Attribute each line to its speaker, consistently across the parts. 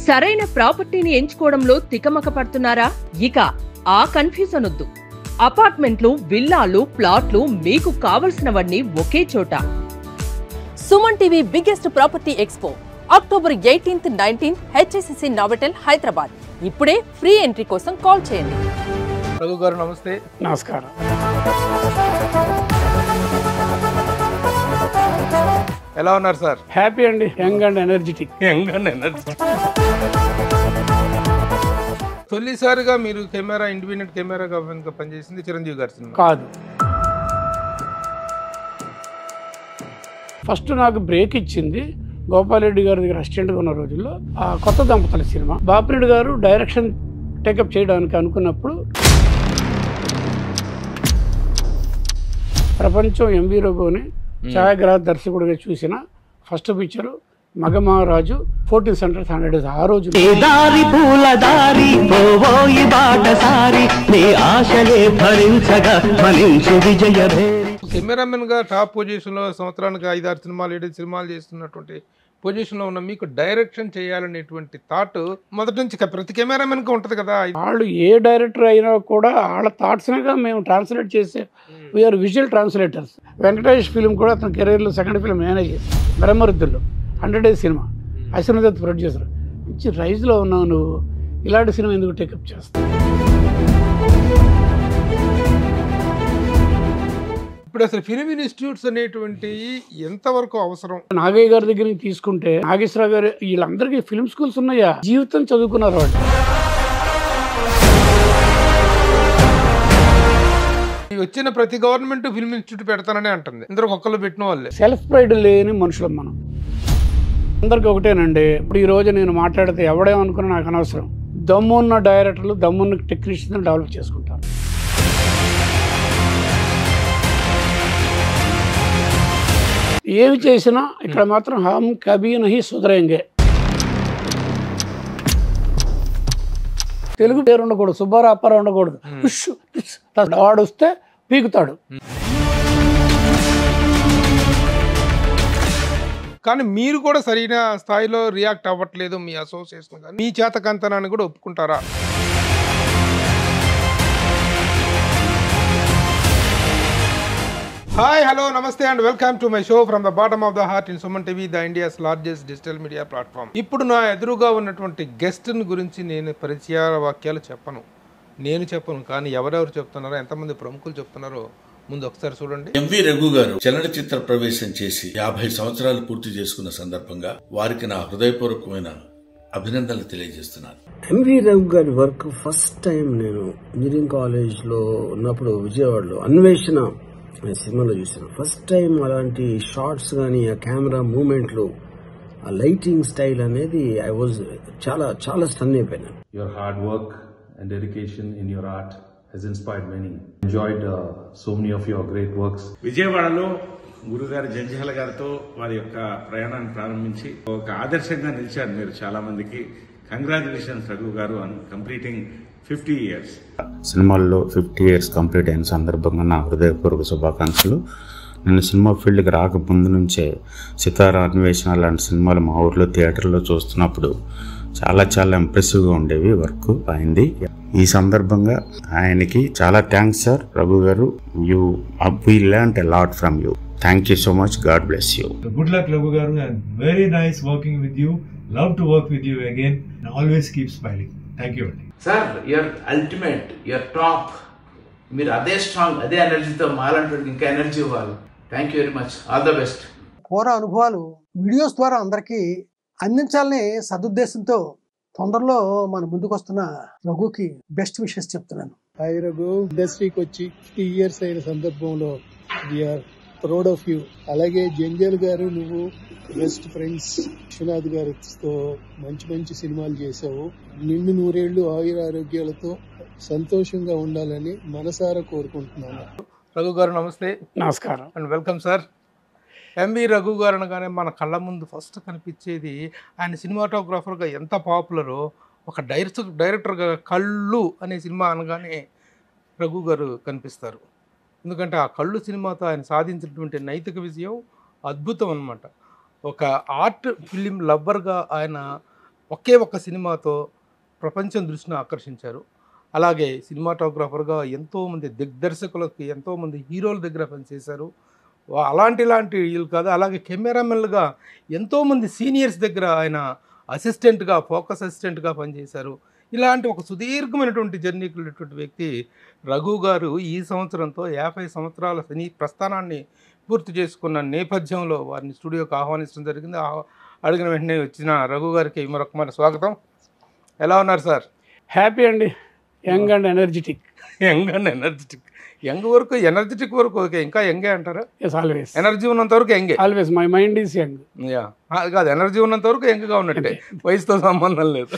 Speaker 1: సరైన ప్రాపర్టీని ఎంచుకోవడంలో తికమక పడుతున్నారా? ఇక ఆ కన్ఫ్యూజన్ వద్దు. అపార్ట్మెంట్లు, విల్లాలు, ప్లాట్లు మీకు కావలసినవన్నీ ఒకే చోట. Suman TV biggest property expo October 18th, 19th HSCC Novotel, Hyderabad. ఇప్పుడే ఫ్రీ ఎంట్రీ కోసం కాల్ చేయండి.
Speaker 2: రఘు గారు నమస్తే.
Speaker 3: నమస్కారం.
Speaker 2: ఎలా ఉన్నారు సార్?
Speaker 3: హ్యాపీ అండి. Young and energetic.
Speaker 2: తొలిసారిగా మీరు కెమెరా, ఇండిపెండెంట్ కెమెరాగా పనిచేసింది చిరంజీవి గారి సినిమా
Speaker 3: కాదు. ఫస్ట్ నాకు బ్రేక్ ఇచ్చింది గోపాలరెడ్డి గారి దగ్గర అసిస్టెంట్గా ఉన్న రోజుల్లో ఆ కొత్త దంపతుల సినిమా. బాపిరెడ్డి గారు డైరెక్షన్ టేకప్ చేయడానికి అనుకున్నప్పుడు ప్రపంచం ఎంవి రఘుని ఛాయాగ్రహ దర్శకుడిగా చూసిన ఫస్ట్ పిక్చరు మగమహారాజు, 14 సెంటర్స్ 100 ఆ రోజు.
Speaker 2: కెమెరామెన్ గా టాప్ పొజిషన్ లో సంవత్సరానికి 5-6 సినిమాలు 7 సినిమాలు చేస్తున్నటువంటి పొజిషన్ లో ఉన్న మీకు డైరెక్షన్ చేయాలనేటువంటి థాట్ మొదటి నుంచి ప్రతి కెమెరామెన్ కి ఉంటది కదా.
Speaker 3: వాళ్ళు ఏ డైరెక్టర్ అయినా కూడా వాళ్ళ థాట్స్గా మేము ట్రాన్స్లేట్ చేసే VR visual translators. Venkatesh film కూడా అతని కెరీర్లో సెకండ్ ఫిల్మ్ మేనేజ్ చేసి బ్రహ్మరుద్దుల్లో 100 days సినిమా, అశ్వనదత్ ప్రొడ్యూసర్. మంచి రైజ్లో ఉన్నావు నువ్వు, ఇలాంటి సినిమా ఎందుకు టేకప్ చేస్తావు?
Speaker 2: ఇప్పుడు అసలు ఫిల్మ్ ఇన్స్టిట్యూట్స్ అనేటువంటి ఎంతవరకు అవసరం?
Speaker 3: నాగయ్య గారి దగ్గర నుంచి తీసుకుంటే నాగేశ్వరరావు గారు వీళ్ళందరికీ ఫిల్మ్ స్కూల్స్ ఉన్నాయా? జీవితం చదువుకున్నారు వాళ్ళు.
Speaker 2: వచ్చిన ప్రతి గవర్నమెంట్ ఫిల్మ్ ఇన్స్టిట్యూట్ పెడతానని అంటుంది. ఇందరూ ఒక్కళ్ళు పెట్టిన వాళ్ళే.
Speaker 3: సెల్ఫ్ ప్రైడ్ లేని మనుషులం మనం. అందరికి ఒకటేనండి. ఇప్పుడు ఈ రోజు నేను మాట్లాడితే ఎవడేమనుకున్నా నాకు అనవసరం. దమ్మున్న డైరెక్టర్లు, దమ్మున్న టెక్నీషియన్స్ డెవలప్ చేసుకుంటారు. ఏమి చేసినా ఇక్కడ మాత్రం హమ్ కభీ నహీ సుధరేంగే. తెలుగు పేరు ఉండకూడదు, సుబ్బారావు అప్పారావు ఉండకూడదు. వాడు వస్తే పీకుతాడు.
Speaker 2: కానీ మీరు కూడా సరైన స్థాయిలో రియాక్ట్ అవ్వట్లేదు. మీ అసోసియేషన్ కానీ మీ చేతకంతనాన్ని కూడా ఒప్పుకుంటారా? హాయ్, హలో, నమస్తే and welcome to my show from the bottom of the heart in Suman TV, the India's largest digital media platform. ఇప్పుడు నా ఎదురుగా ఉన్నటువంటి గెస్ట్ని గురించి నేను పరిచయ వాక్యాలు చెప్పను, కానీ ఎవరెవరు చెప్తున్నారో, ఎంతమంది ప్రముఖులు చెప్తున్నారో ముందు ఒకసారి చూడండి.
Speaker 4: ఎంవి రఘు గారు చలనచిత్ర ప్రవేశం చేసి 50 సంవత్సరాలు పూర్తి చేసుకున్న సందర్భంగా వారికి నా హృదయపూర్వకమైన అభినందనలు తెలియజేస్తున్నాను.
Speaker 5: ఎంవి రఘు గారి వర్క్ ఫస్ట్ టైం నేను ఇంజనీరింగ్ కాలేజ్ లో ఉన్నప్పుడు విజయవాడలో అన్వేషణ సినిమాలో చూసాను. ఫస్ట్ టైం అలాంటి షార్ట్స్ కానీ, ఆ కెమెరా మూమెంట్లు, ఆ లైటింగ్ స్టైల్ అనేది ఐ వాజ్ చాలా స్టన్ అయిపోయాను.
Speaker 6: Your hard work and dedication in your art has inspired many. Enjoyed so many of your great works.
Speaker 7: విజయవాడలో గురుగారు జంజాల గారితో వారి యొక్క ప్రయాణాన్ని ప్రారంభించి ఒక ఆదర్శంగా నిలిచారు మీరు చాలా మందికి. కంగ్రాచులేషన్స్ రఘు గారు ఆన్ కంప్లీటింగ్ 50 years.
Speaker 8: సినిమాల్లో 50 years కంప్లీట్ అయిన సందర్భంగా నా హృదయపూర్వక శుభాకాంక్షలు. నేను సినిమా ఫీల్డ్కి రాకముందు నుంచే సితారా, అన్వేషణ లాంటి సినిమాలు మా ఊర్లో థియేటర్లో చూస్తున్నప్పుడు చాలా ఇంప్రెసివ్గా ఉండేవి వర్క్ అయింది. ఈ సందర్భంగా ఆయనకి చాలా థ్యాంక్స్ సార్. రఘు గారు, we learned a lot from you. Thank you so much. God bless you.
Speaker 9: Good luck Raghu garu, and very nice working with you. Love to work with you again, and always keep smiling. Thank you.
Speaker 10: Sir, you're ultimate, you're top. మీరు అదే strong, అదే ఎనర్జీతో మాలంటే ఇంకా energy ఇవ్వాలి. Thank you very much. All the best.
Speaker 11: పూర్వ అనుభవాలు videos ద్వారా అందరికీ అందించాలని సదుద్దేశంతో తొందరలో మన ముందుకు వస్తున్న రఘుకి బెస్ట్ విషెస్ చెప్తున్నాను.
Speaker 12: హాయ్ రఘు, ఇండస్ట్రీకి వచ్చి 50 years అయిన సందర్భంలో వీఆర్ ప్రౌడ్ ఆఫ్ యూ. అలాగే జంజల్ గారు, నువ్వు బెస్ట్ ఫ్రెండ్స్ విశ్వనాథ్ గారితో మంచి సినిమాలు చేసావు. నిన్ను 100 ఏళ్ళు ఆయుర ఆరోగ్యాలతో సంతోషంగా ఉండాలని మనసారా కోరుకుంటున్నాను.
Speaker 2: రఘు గారు నమస్తే.
Speaker 3: నమస్కారం
Speaker 2: and welcome sir. MV Raghu garu అనగానే మన కళ్ళ ముందు ఫస్ట్ కనిపించేది ఆయన సినిమాటోగ్రాఫర్గా ఎంత పాపులరో, ఒక డైరెక్టర్గా కళ్ళు అనే సినిమా అనగానే రఘు గారు కనిపిస్తారు. ఎందుకంటే ఆ కళ్ళు సినిమాతో ఆయన సాధించినటువంటి నైతిక విజయం అద్భుతం అన్నమాట. ఒక ఆర్ట్ ఫిలిం లవ్వర్గా ఆయన ఒకే ఒక్క సినిమాతో ప్రపంచం దృష్టిని ఆకర్షించారు. అలాగే సినిమాటోగ్రాఫర్గా ఎంతోమంది దిగ్దర్శకులకి, ఎంతోమంది హీరోల దగ్గర పనిచేశారు. ఇలాంటి వీళ్ళు కాదు, అలాగే కెమెరామెన్లుగా ఎంతోమంది సీనియర్స్ దగ్గర ఆయన అసిస్టెంట్గా, ఫోకస్ అసిస్టెంట్గా పనిచేశారు. ఇలాంటి ఒక సుదీర్ఘమైనటువంటి జర్నీకి వెళ్ళేటువంటి వ్యక్తి రఘు గారు ఈ సంవత్సరంతో 50 సంవత్సరాల సినీ ప్రస్థానాన్ని పూర్తి చేసుకున్న నేపథ్యంలో వారిని స్టూడియోకి ఆహ్వానించడం జరిగింది. అడిగిన వెంటనే వచ్చిన రఘు గారికి మరొక స్వాగతం. ఎలా ఉన్నారు సార్?
Speaker 3: హ్యాపీ అండి. Young and energetic.
Speaker 2: యంగ్ వరకు, ఎనర్జెటిక్ వరకు ఓకే, ఇంకా యంగే అంటారా?
Speaker 3: Yes, always.
Speaker 2: ఎనర్జీ ఉన్నంత వరకు యంగే.
Speaker 3: Always my mind is young.
Speaker 2: కాదు, ఎనర్జీ ఉన్నంత వరకు యంగ్గా ఉన్నట్టే, వయసుతో సంబంధం లేదు.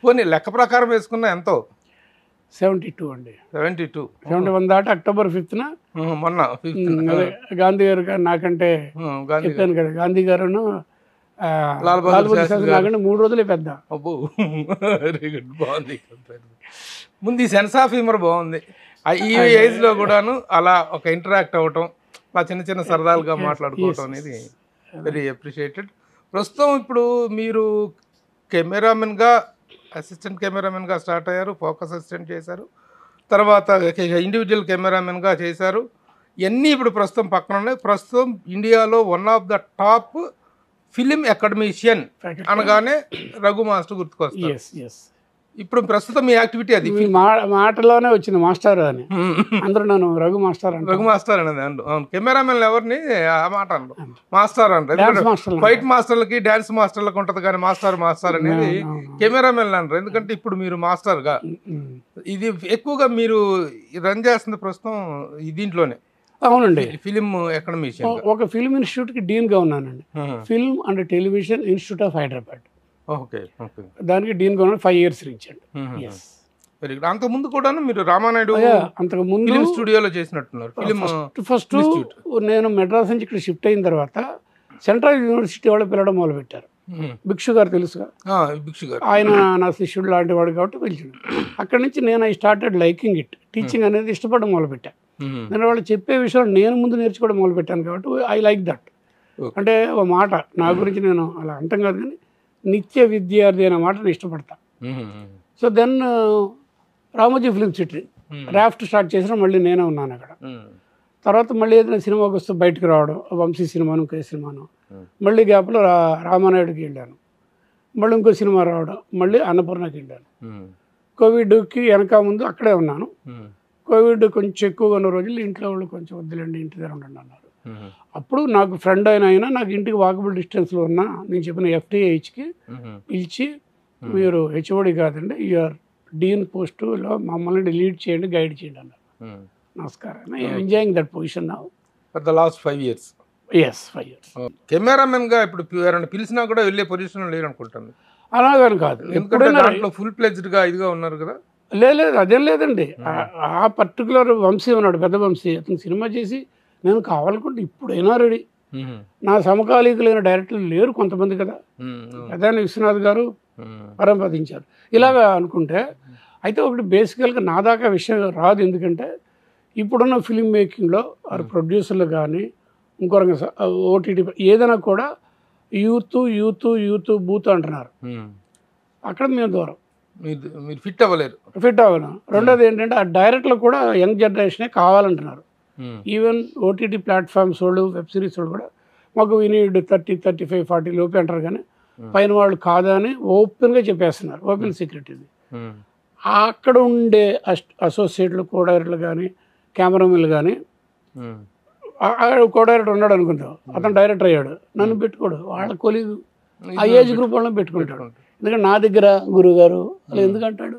Speaker 2: పోనీ లెక్క ప్రకారం వేసుకున్న ఎంతో?
Speaker 3: 72 అండి.
Speaker 2: 72.
Speaker 3: 71 దాటి అక్టోబర్ 5th
Speaker 2: మొన్న 5th
Speaker 3: అదే గాంధీ గారు నాకంటే చెప్పాను కదా, గాంధీ గారును లాల్ బహదూర్ శాస్త్రి నాకంటే 3 రోజులే పెద్ద.
Speaker 2: అబ్బో, వెరీ గుడ్, బాగుంది. ముందు ఈ సెన్స్ ఆఫ్ హ్యూమర్ బాగుంది. ఈ ఏజ్లో కూడాను అలా ఒక ఇంటరాక్ట్ అవ్వటం, అలా చిన్న చిన్న సరదాలుగా మాట్లాడుకోవటం అనేది వెరీ అప్రిషియేటెడ్. ప్రస్తుతం ఇప్పుడు మీరు కెమెరామెన్గా, అసిస్టెంట్ కెమెరామెన్గా స్టార్ట్ అయ్యారు, ఫోకస్ అసిస్టెంట్ చేశారు, తర్వాత ఇండివిజువల్ కెమెరామెన్గా చేశారు. ఇవన్నీ ఇప్పుడు ప్రస్తుతం పక్కన ఉన్నాయి. ప్రస్తుతం ఇండియాలో one of the top film academician అనగానే రఘు మాస్టర్ గుర్తుకొస్తారు. ఇప్పుడు ప్రస్తుతం మీ యాక్టివిటీ అది.
Speaker 3: మాటలోనే వచ్చింది మాస్టర్ అని, అందరూ నన్ను రఘు మాస్టర్ అని.
Speaker 2: రఘు మాస్టర్ అనేది అవును. కెమెరామెన్ ఎవరిని ఆ మాట అంటారు, మాస్టర్ అంటారు. ఫైట్ మాస్టర్లకి, డాన్స్ మాస్టర్లకు ఉంటుంది కానీ మాస్టర్ అనేది కెమెరామెన్ అంటారు. ఎందుకంటే ఇప్పుడు మీరు మాస్టర్గా ఇది ఎక్కువగా మీరు రన్ చేస్తుంది ప్రస్తుతం దీంట్లోనే.
Speaker 3: అవునండి,
Speaker 2: ఫిలిం అకాడమిషియన్.
Speaker 3: ఒక ఫిల్మ్ ఇన్స్టిట్యూట్కి డీన్గా ఉన్నానండి, film and television institute of Hyderabad.
Speaker 2: Okay,
Speaker 3: దానికి డీన్గా ఉన్నాను 5 years నుంచి అండి.
Speaker 2: Very good. అంతకుముందు కూడా మీరు రామానాయుడు
Speaker 3: అంతకుముందు
Speaker 2: ఫిలిం స్టూడియోలో చేసినట్టున్నారు.
Speaker 3: ఫస్ట్ నేను మెడ్రాస్ నుంచి ఇక్కడ షిఫ్ట్ అయిన తర్వాత సెంట్రల్ యూనివర్సిటీ వాళ్ళు పిలవడం మొదలుపెట్టారు. భిక్షు గారు తెలుసుగా, ఆయన నా శిష్యుడు లాంటి వాడు కాబట్టి పిలిచాడు. అక్కడి నుంచి నేను I started liking it. Teaching అనేది ఇష్టపడడం మొదలుపెట్టాను. నేను వాళ్ళు చెప్పే విషయాలు నేను ముందు నేర్చుకోవడం మొదలుపెట్టాను కాబట్టి ఐ లైక్ దట్. అంటే ఒక మాట నా గురించి నేను అలా అంటాం కాదు కానీ నిత్య విద్యార్థి అనే మాట నేను ఇష్టపడతా. So then Ramoji film city రాఫ్ట్ స్టార్ట్ చేసిన మళ్ళీ నేనే ఉన్నాను అక్కడ. తర్వాత మళ్ళీ ఏదైనా సినిమాకి వస్తే బయటకు రావడం, వంశీ సినిమాను, ఇంకో సినిమాను, మళ్ళీ గ్యాప్లో రామానాయుడికి వెళ్ళాను, మళ్ళీ ఇంకో సినిమా రావడం, మళ్ళీ అన్నపూర్ణకి వెళ్ళాను. కోవిడ్కి వెనక ముందు అక్కడే ఉన్నాను. కోవిడ్ కొంచెం ఎక్కువగా ఉన్న రోజులు ఇంట్లో వాళ్ళు కొంచెం వద్దులేండి ఇంటి దగ్గర ఉండండి అన్నారు. అప్పుడు నాకు ఫ్రెండ్ అయినా నాకు ఇంటికి వాకబుల్ డిస్టెన్స్లో ఉన్న నేను చెప్పిన FTIHకి పిలిచి, మీరు HOD కాదండి, యూఆర్ డీన్ పోస్టులో మమ్మల్ని లీడ్ చేయండి, గైడ్ చేయండి అన్నారు. నమస్కారం. Enjoying that position now
Speaker 2: for the last 5 years.
Speaker 3: Yes, 5 years.
Speaker 2: కెమెరామెన్గా ఇప్పుడు ఎవరైనా పిలిచినా కూడా వెళ్ళే పొజిషన్లో లేరు అనుకుంటాను.
Speaker 3: అలాగని కాదు,
Speaker 2: ఎందుకంటే దాంట్లో ఫుల్ ప్లెజ్డ్గా ఇదిగా ఉన్నారు కదా.
Speaker 3: లేదు అదేం లేదండి. ఆ పర్టికులర్ వంశీ ఉన్నాడు, పెద్ద వంశీ, అతను సినిమా చేసి నేను కావాలనుకుంటే ఇప్పుడైనా రెడీ. నా సమకాలీకులైన డైరెక్టర్లు లేరు కొంతమంది కదా, పెద్దాయన విశ్వనాథ్ గారు పరంపదించారు ఇలాగా అనుకుంటే. అయితే ఒకటి బేసికల్గా నా దాకా విషయం రాదు, ఎందుకంటే ఇప్పుడున్న ఫిలిం మేకింగ్లో ప్రొడ్యూసర్లు కానీ ఇంకో రకంగా OTT ఏదైనా కూడా యూత్ బూత్ అంటున్నారు. అక్కడ మేము దూరం,
Speaker 2: మీరు ఫిట్
Speaker 3: అవ్వలేను. రెండోది ఏంటంటే ఆ డైరెక్టర్లు కూడా యంగ్ జనరేషనే కావాలంటున్నారు. ఈవెన్ OTT ప్లాట్ఫామ్స్ వాళ్ళు, వెబ్ సిరీస్ వాళ్ళు కూడా మాకు వినీడ్ 30, 35, 40 లోపే అంటారు కానీ పైన వాళ్ళు కాదని ఓపెన్గా చెప్పేస్తున్నారు. ఓపెన్ సీక్రెట్ ఇది. అక్కడ ఉండే అసోసియేట్లు, కోడైరెక్టర్లు కానీ, కెమెరామెన్లు కానీ, కోడైరెక్టర్ ఉన్నాడు అనుకుంటాం, అతను డైరెక్టర్ అయ్యాడు, నన్ను పెట్టుకోడు, వాళ్ళ కొలీగు ఆ ఏజ్ గ్రూప్ వాళ్ళని పెట్టుకుంటాడు. ఎందుకంటే నా దగ్గర గురువు గారు అలా ఎందుకంటాడు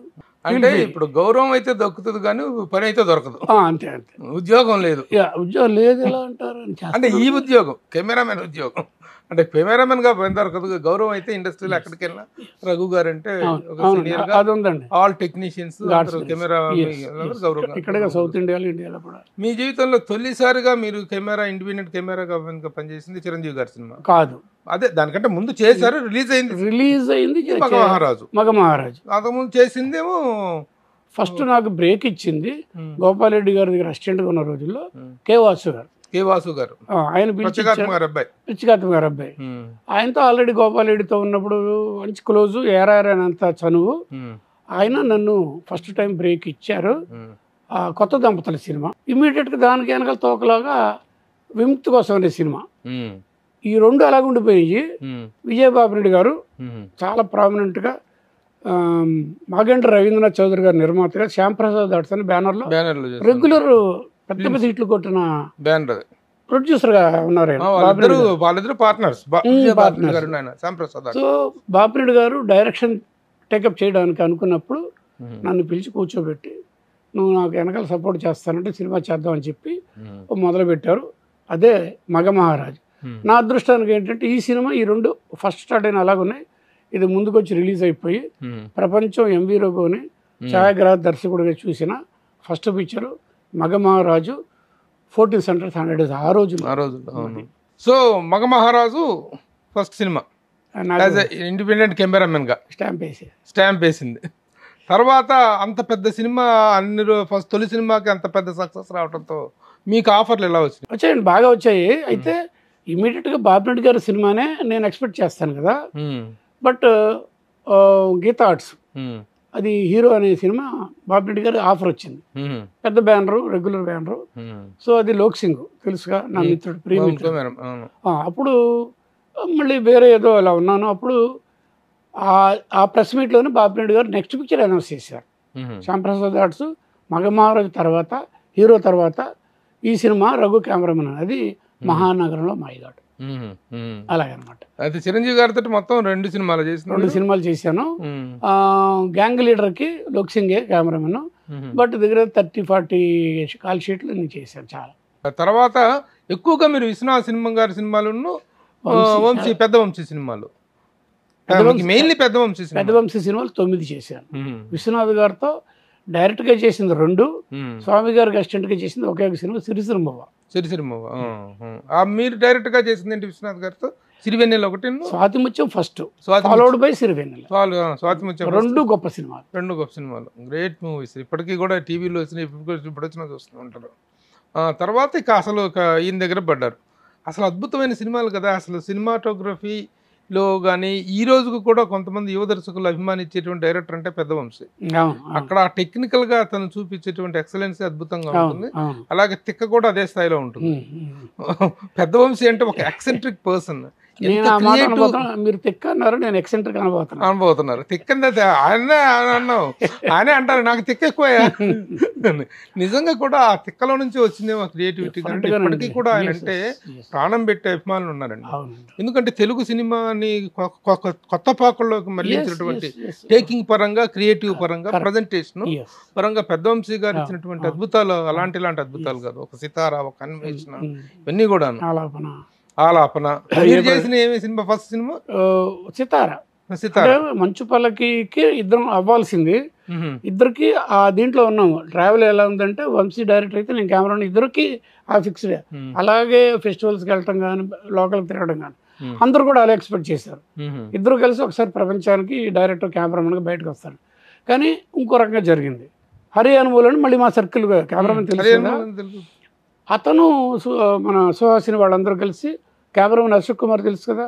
Speaker 2: అంటే ఇప్పుడు గౌరవం అయితే దొరుకుతుంది కానీ పని అయితే దొరకదు.
Speaker 3: అంతే అంతే,
Speaker 2: ఉద్యోగం లేదు.
Speaker 3: ఉద్యోగం లేదు ఎలా అంటారు
Speaker 2: అంటే ఈ ఉద్యోగం కెమెరామెన్ ఉద్యోగం అంటే కెమెరామెన్ గా పని దొరకదు. గౌరవం అయితే ఇండస్ట్రీలో ఎక్కడికి వెళ్ళినా రఘు గారు అంటే
Speaker 3: అది ఉందండి.
Speaker 2: ఆల్ టెక్నీషియన్స్ కెమెరా గౌరవం.
Speaker 3: ఇక్కడ సౌత్ ఇండియాలో కూడా.
Speaker 2: మీ జీవితంలో తొలిసారిగా మీరు ఇండిపెండెంట్ కెమెరా పనిచేసింది చిరంజీవి గారి సినిమా కాదు, అదే దానికంటే ముందు చేశారు, రిలీజ్ అయింది మగమహారాజు. అంతకుముందు చేసిందేమో
Speaker 3: ఫస్ట్ నాకు బ్రేక్ ఇచ్చింది గోపాల్ రెడ్డి గారి దగ్గర అసిస్టెంట్గా ఉన్న రోజుల్లో K. వాసు గారు.
Speaker 2: కే వాసు గారు,
Speaker 3: ఆయన
Speaker 2: పిచ్చికాత్మ గారి అబ్బాయి.
Speaker 3: పిచ్చికాత్మ గారి అబ్బాయి. ఆయనతో ఆల్రెడీ గోపాలరెడ్డితో ఉన్నప్పుడు మంచి క్లోజు, ఏరారంత చనువు. ఆయన నన్ను ఫస్ట్ టైం బ్రేక్ ఇచ్చారు. కొత్త దంపతుల సినిమా. ఇమ్మీడియట్గా దానికి వెనకాల తోకలాగా విముక్తి కోసం అనే సినిమా. ఈ రెండు అలాగ ఉండిపోయి విజయబాబురెడ్డి గారు చాలా ప్రామినెంట్గా, మాగంటి రవీంద్రనాథ్ చౌదరి గారు నిర్మాతగా, శ్యాంప్రసాద్ ఆర్ట్స్ అని బ్యానర్లో రెగ్యులర్ పెద్ద పెద్ద హిట్లు కొట్టిన
Speaker 2: బ్యానర్
Speaker 3: ప్రొడ్యూసర్గా ఉన్నారు.
Speaker 2: వాళ్ళిద్దరు పార్ట్నర్స్.
Speaker 3: సో బాపిరెడ్డి గారు డైరెక్షన్ టేకప్ చేయడానికి అనుకున్నప్పుడు నన్ను పిలిచి కూర్చోబెట్టి, నువ్వు నాకు వెనకాల సపోర్ట్ చేస్తానంటే సినిమా చేద్దామని చెప్పి మొదలుపెట్టారు. అదే మగమహారాజు. నా అదృష్టానికి ఏంటంటే ఈ సినిమా, ఈ రెండు ఫస్ట్ స్టార్ట్ అయిన అలాగున్నాయి. ఇది ముందుకొచ్చి రిలీజ్ అయిపోయి ప్రపంచం ఎంవి రఘుని ఛాయాగ్రహ దర్శకుడిగా చూసిన first picture Magamaharaju. 14 centres 100 days ఆ రోజు.
Speaker 2: So Magamaharaju first cinema independent cameraman గా స్టాంప్ వేసింది. తర్వాత అంత పెద్ద సినిమా, అన్ని ఫస్ట్ తొలి సినిమాకి అంత పెద్ద సక్సెస్ రావడంతో మీకు ఆఫర్లు ఎలా వచ్చినాయి?
Speaker 3: వచ్చాయండి, బాగా వచ్చాయి. అయితే ఇమీడియట్గా బాపిరెడ్డి గారి సినిమానే నేను ఎక్స్పెక్ట్ చేస్తాను కదా. బట్ గీతా ఆర్ట్స్ అది హీరో అనే సినిమా బాపిరెడ్డి గారి ఆఫర్ వచ్చింది. పెద్ద బ్యానరు, రెగ్యులర్ బ్యానరు. సో అది లోక్ సింగ్ తెలుసుగా, నా మిత్రుడు ప్రియమిత్రుడు. అప్పుడు మళ్ళీ వేరే ఏదో అలా ఉన్నాను. అప్పుడు ఆ ప్రెస్ మీట్లోనే బాపిరెడ్డి గారు నెక్స్ట్ పిక్చర్ అనౌన్స్ చేశారు. శ్యాంప్రసాద్ ఆర్ట్స్ మగమహారాజు తర్వాత, హీరో తర్వాత ఈ సినిమా రఘు కెమెరామెన్. అది మహానగరంలో మాయగాడు. అలాగనమాట.
Speaker 2: అయితే చిరంజీవి గారితో మొత్తం 2 సినిమాలు చేసిన.
Speaker 3: 2 సినిమాలు చేశాను. గ్యాంగ్ లీడర్కి లోక్ సింగే కెమెరామెన్. బట్ దగ్గర 30-40 కాల్ షీట్లు నేను చేశాను చాలా.
Speaker 2: తర్వాత ఎక్కువగా మీరు విశ్వనాథ్ సినిమా గారి సినిమాలను, వంశీ పెద్ద వంశీ సినిమాలు, మెయిన్లీ పెద్ద వంశీ
Speaker 3: సినిమాలు 9 చేశాను. విశ్వనాథ్ గారితో డైరెక్ట్గా చేసింది 2, స్వామి గారికి అసిస్టెంట్గా చేసింది ఒకే సినిమా సిరిసిరిమవ్వ.
Speaker 2: మీరు డైరెక్ట్ గా చేసింది ఏంటి విశ్వనాథ్ గారితో? సిరివెన్నెల ఒకటి,
Speaker 3: Swathi Muthyam first, followed by Sirivennela.
Speaker 2: Swathi Muthyam
Speaker 3: 2 గొప్ప సినిమాలు.
Speaker 2: 2 గొప్ప సినిమాలు, గ్రేట్ మూవీస్. ఇప్పటికీ కూడా టీవీలో ఇప్పుడు వచ్చినా చూస్తూ ఉంటారు. తర్వాత ఇక అసలు ఈయన దగ్గర పడ్డారు. అసలు అద్భుతమైన సినిమాలు కదా. అసలు సినిమాటోగ్రఫీలో కానీ ఈ రోజుకు కూడా కొంతమంది యువ దర్శకులు అభిమానించేటువంటి డైరెక్టర్ అంటే పెద్ద వంశీ. అక్కడ టెక్నికల్ గా తను చూపించేటువంటి ఎక్సలెన్సీ అద్భుతంగా ఉంటుంది. అలాగే తిక్క కూడా అదే స్థాయిలో ఉంటుంది. పెద్ద వంశీ అంటే ఒక ఎక్సెంట్రిక్ పర్సన్.
Speaker 3: మీరు తిక్క అన్నారు, నేను ఎక్సెంట్రిక్
Speaker 2: అనుభవుతున్నారు. తిక్కంది ఆయనే అంటారు, నాకు తిక్క ఎక్కువ. నిజంగా కూడా ఆ తిక్కలో నుంచి వచ్చిందేమో క్రియేటివిటీ. ఇప్పటికీ కూడా ఆయన అంటే ప్రాణం పెట్టే అభిమానులు ఉన్నారండి. ఎందుకంటే తెలుగు సినిమాని కొత్త పాకల్లోకి మళ్ళించినటువంటి టేకింగ్ పరంగా, క్రియేటివ్ పరంగా, ప్రజెంటేషన్ పరంగా పెద్ద వంశీ గారు ఇచ్చినటువంటి అద్భుతాలు ఇలాంటి అద్భుతాలు కాదు. ఒక సితారా, ఒక అన్వేషణ, ఇవన్నీ కూడా ఆలాపన. మీరు చేసిన ఏమి సినిమా? ఫస్ట్ సినిమా
Speaker 3: సితారా. మంచు పల్లకికి ఇద్దరం అవ్వాల్సింది. ఇద్దరికి ఆ దీంట్లో ఉన్నాము. ట్రావెల్ ఎలా ఉందంటే వంశీ డైరెక్టర్ అయితే నేను కెమెరా, ఇద్దరికి ఆ ఫిక్స్డ్. అలాగే ఫెస్టివల్స్కి వెళ్ళటం కానీ, లోకల్కి తిరగడం కానీ అందరూ కూడా అలా ఎక్స్పెక్ట్ చేశారు. ఇద్దరు కలిసి ఒకసారి ప్రపంచానికి డైరెక్టర్ కెమెరామెన్గా బయటకు వస్తారు. కానీ ఇంకో రకంగా జరిగింది. హరి అనుమూలని మళ్ళీ మా సర్కిల్ కెమెరామెన్ తెలుసు. అతను మన సుహాసిని వాళ్ళందరూ కలిసి, కెమెరామెన్ అశోక్ కుమార్ తెలుసు కదా,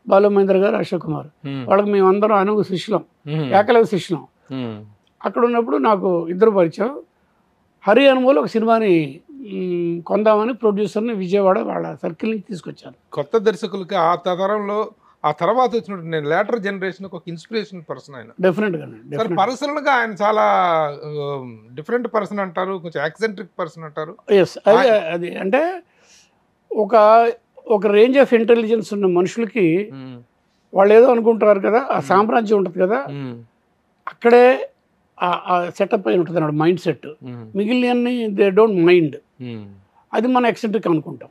Speaker 3: బాలు మహేంద్ర గారు, అశోక్ కుమార్, వాళ్ళకి మేమందరం అనుగు శిష్యులం, ఏకలవ్య శిష్యులం. అక్కడ ఉన్నప్పుడు నాకు ఇద్దరు పరిచయం. హరి అనుమూలు ఒక సినిమాని కొందామని ప్రొడ్యూసర్ని విజయవాడ వాళ్ళ సర్కిల్ నుంచి తీసుకొచ్చారు.
Speaker 2: కొత్త దర్శకులకి ఆ తరంలో, ఆ తర్వాత వచ్చినట్టు నేను లేటర్ జనరేషన్ ఒక ఇన్స్పిరేషన్ పర్సన్ ఆయన.
Speaker 3: డెఫినెట్గా
Speaker 2: పర్సనల్ గా ఆయన చాలా డిఫరెంట్ పర్సన్ అంటారు, కొంచెం యాక్సెంట్రిక్ పర్సన్ అంటారు.
Speaker 3: అది అంటే ఒక రేంజ్ ఆఫ్ ఇంటెలిజెన్స్ ఉన్న మనుషులకి వాళ్ళు ఏదో అనుకుంటారు కదా, ఆ సామ్రాజ్యం ఉంటుంది కదా, అక్కడే సెటప్ అయి ఉంటుంది అన్నాడు మైండ్ సెట్. మిగిలినన్ని దే డోంట్ మైండ్. అది మనం ఎక్సెంట్రిక్ అనుకుంటాం.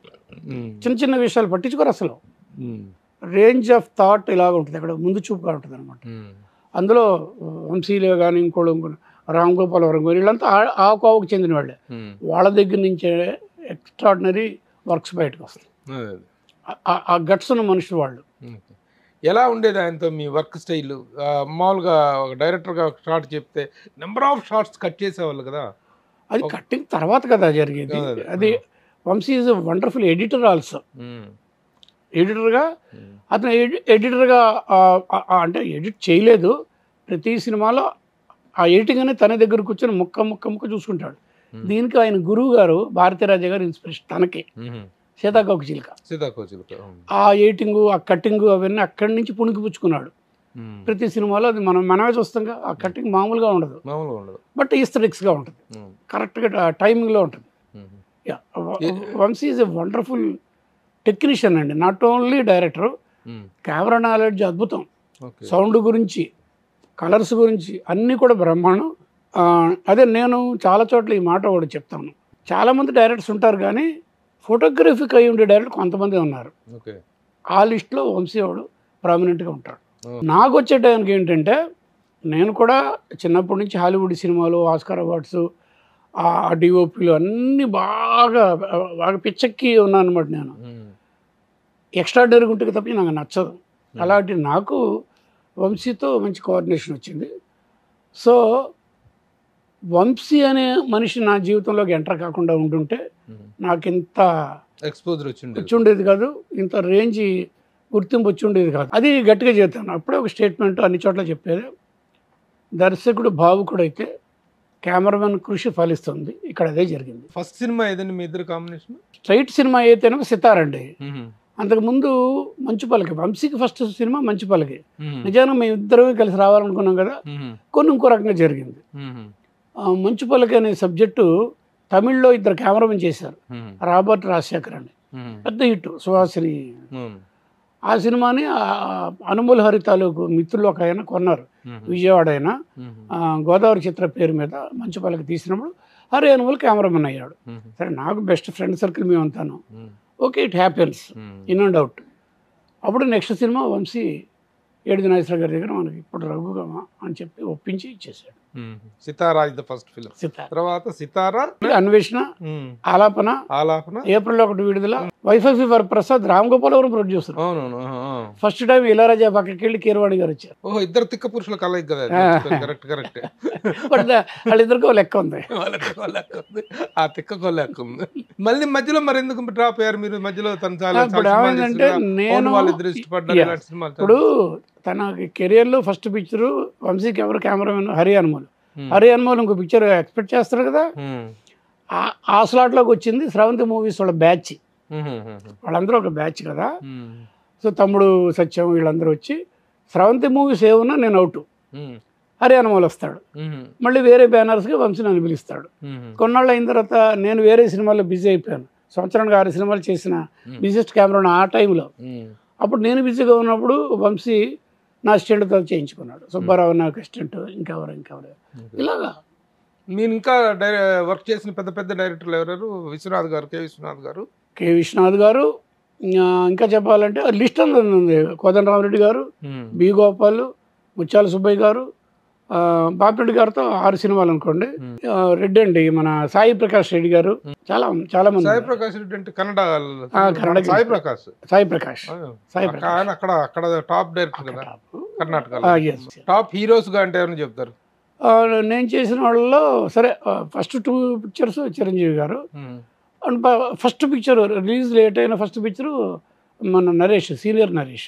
Speaker 3: చిన్న చిన్న విషయాలు పట్టించుకోరు అసలు. రేంజ్ ఆఫ్ థాట్ ఇలాగ ఉంటుంది, అక్కడ ముందు చూపుగా ఉంటుంది అనమాట. అందులో వంశీలే కానీ, ఇంకోళ్ళు రామ్ గోపాల్ వరం కానీ, వీళ్ళంతా ఆ కోవకు చెందిన వాళ్ళే. వాళ్ళ దగ్గర నుంచే ఎక్స్ట్రాడినరీ వర్క్స్ బయటకు వస్తాయి. ఆ గట్స్ ఉన్న మనుషులు వాళ్ళు.
Speaker 2: ఎలా ఉండేది ఆయనతో మీ వర్క్ స్టైల్? మామూలుగా ఒక డైరెక్టర్గా ఒక షార్ట్ చెప్తే నెంబర్ ఆఫ్ షార్ట్స్ కట్ చేసేవాళ్ళు కదా.
Speaker 3: అది కట్టింగ్ తర్వాత కదా జరిగేది. అది Vamsi is a wonderful editor also. ఎడిటర్గా అతను ఎడిటర్గా అంటే ఎడిట్ చేయలేదు, ప్రతి సినిమాలో ఆ ఎడిటింగ్ అనేది తన దగ్గర కూర్చొని ముక్క చూసుకుంటాడు. దీనికి ఆయన గురువు గారు భారతీరాజా గారు ఇన్స్పిరేషన్ తనకి. సీతాకోకచిలుక ఆ ఎడిటింగు, ఆ కట్టింగు అవన్నీ అక్కడి నుంచి పుణికిపుచ్చుకున్నాడు. ప్రతి సినిమాలో అది మనమే చూస్తాం, ఆ కట్టింగ్ మామూలుగా ఉండదు, బట్ ఈస్థెటిక్స్గా ఉంటుంది, కరెక్ట్గా టైమింగ్లో ఉంటుంది. Vamsi is a wonderful technician అండి, not only director. Camera knowledge అద్భుతం, సౌండ్ గురించి, కలర్స్ గురించి అన్నీ కూడా బ్రహ్మాండం. అదే నేను చాలా చోట్ల ఈ మాట కూడా చెప్తాను, చాలామంది డైరెక్టర్స్ ఉంటారు కానీ ఫోటోగ్రఫీకి అయి ఉండే డైరెక్టర్ కొంతమంది ఉన్నారు. ఆ లిస్ట్లో వంశీ వాడు ప్రామినెంట్గా ఉంటాడు. నాకు వచ్చే టైంకి ఏంటంటే, నేను కూడా చిన్నప్పటి నుంచి హాలీవుడ్ సినిమాలు, ఆస్కార్ అవార్డ్స్, ఆ డిఓపీలు అన్నీ బాగా పిచ్చెక్కి ఉన్నాను అనమాట. నేను ఎక్స్ట్రాడనరీ ఉంటుంది తప్ప నాకు నచ్చదు. అలాంటి నాకు వంశీతో మంచి కోఆర్డినేషన్ వచ్చింది. సో వంశీ అనే మనిషి నా జీవితంలోకి ఎంటర్ కాకుండా ఉంటుంటే నాకు ఇంత
Speaker 2: ఎక్స్పోజర్
Speaker 3: వచ్చి ఉండేది కాదు, ఇంత రేంజ్ గుర్తింపు వచ్చి ఉండేది కాదు. అది గట్టిగా చేస్తాను. అప్పుడే ఒక స్టేట్మెంట్ అన్ని చోట్ల చెప్పేది, దర్శకుడు భావుకుడైతే కెమెరామెన్ కృషి ఫలిస్తుంది. ఇక్కడ అదే జరిగింది.
Speaker 2: ఫస్ట్ సినిమా ఏదండి మీ ఇద్దరు కాంబినేషన్?
Speaker 3: స్ట్రైట్ సినిమా అయితేనేమో సితారండి. అంతకుముందు మంచు పలకి, వంశీకి ఫస్ట్ సినిమా మంచు పలకి. నిజంగా మేము ఇద్దరమే కలిసి రావాలనుకున్నాం కదా, కొన్ని ఇంకో రకంగా జరిగింది. మంచు పలకి అనే సబ్జెక్టు తమిళ్లో ఇద్దరు కెమెరామెన్ చేశారు, రాబర్ట్ రాజశేఖర్ అని, పెద్ద హిట్, సుహాసిని. ఆ సినిమాని అనుమూల్ హరి తాలూకు మిత్రులు ఒక ఆయన కొన్నారు, విజయవాడ ఆయన, గోదావరి చిత్ర పేరు మీద మంచు పలకి తీసినప్పుడు హరి అనుమూల్ కెమెరామెన్ అయ్యాడు. సరే, నాకు బెస్ట్ ఫ్రెండ్ సర్కిల్ మేము అంతాను, okay, it happens, in and out. అప్పుడు నెక్స్ట్ సినిమా వంశీ ఏడుది నాగేశ్వర గారి దగ్గర మనకి ఇప్పుడు రఘుగా అని చెప్పి ఒప్పించి ఇచ్చేసాడు.
Speaker 2: సితారా ఇస్ ద ఫస్ట్ ఫిల్మ్. తర్వాత సితారా,
Speaker 3: అన్వేషణ, ఆలాపన, ఏప్రిల్ 1 విడుదల, wifi Varaprasad, Ram Gopalavaram producer. First time Ilaiyaraaja పక్కకి వెళ్ళి కీరవాణి గారు వచ్చారు.
Speaker 2: ఓహో, ఇద్దరు తిక్క పురుషుల కలయిక కదా. కరెక్ట్.
Speaker 3: బట్ వాళ్ళిద్దరికీ లెక్క ఉంది,
Speaker 2: ఆ తిక్కకో లెక్క ఉంది. మళ్ళీ మధ్యలో మరి ఎందుకు డ్రాప్ అయ్యారు మీరు? మధ్యలో
Speaker 3: ఇప్పుడు ఏమైందంటే, నేను ఇప్పుడు తన కెరియర్లో ఫస్ట్ పిక్చరు వంశీకి ఎవరు కెమెరామెన్ హరి అనుమూల్. హరి అనుమూల్ ఇంకో పిక్చర్ ఎక్స్పెక్ట్ చేస్తారు కదా, ఆ స్లాట్లోకి వచ్చింది స్రవంతి మూవీస్ వాళ్ళ బ్యాచ్. వాళ్ళందరూ ఒక బ్యాచ్ కదా. సో తమ్ముడు సత్యం వీళ్ళందరూ వచ్చి, స్రవంతి మూవీస్ ఏమన్నా నేను అవుట్, హరి అనుమూల్ వస్తాడు. మళ్ళీ వేరే బ్యానర్స్కి వంశీ నన్ను పిలుస్తాడు. కొన్నాళ్ళు అయిన తర్వాత నేను వేరే సినిమాల్లో బిజీ అయిపోయాను. సంవత్సరానికి 6 సినిమాలు చేసిన బిజియెస్ట్ కెమెరా ఆ టైంలో. అప్పుడు నేను బిజీగా ఉన్నప్పుడు వంశీ నా అసిస్టెంట్తో చేయించుకున్నాడు. సుబ్బారావు నాకు అసిస్టెంట్, ఇంకెవరు ఇలాగా.
Speaker 2: మీరు ఇంకా వర్క్ చేసిన పెద్ద పెద్ద డైరెక్టర్లు ఎవరు? విశ్వనాథ్ గారు, కె విశ్వనాథ్ గారు. ఇంకా చెప్పాలంటే లిస్ట్ అంతా ఉంది. కోదండరామరెడ్డి గారు, బి గోపాల్, ముత్యాల సుబ్బయ్య గారు, బాపిరెడ్డి గారితో 6 సినిమాలు అనుకోండి. రెడ్డి అండి, మన సాయి ప్రకాష్ రెడ్డి గారు, చాలా మంది. సాయి ప్రకాష్ రెడ్డి అంటే కన్నడ సాయి ప్రకాష్ అక్కడ టాప్ డైరెక్టర్ కదా కర్ణాటక. టాప్ హీరోస్ గా అంటే ఎవరైనా చెప్తారు?
Speaker 3: నేను చేసిన వాళ్ళలో సరే ఫస్ట్ 2 పిక్చర్స్ చిరంజీవి గారు, and first picture release late అయిన ఫస్ట్ పిక్చరు మన నరేష్, సీనియర్ నరేష్.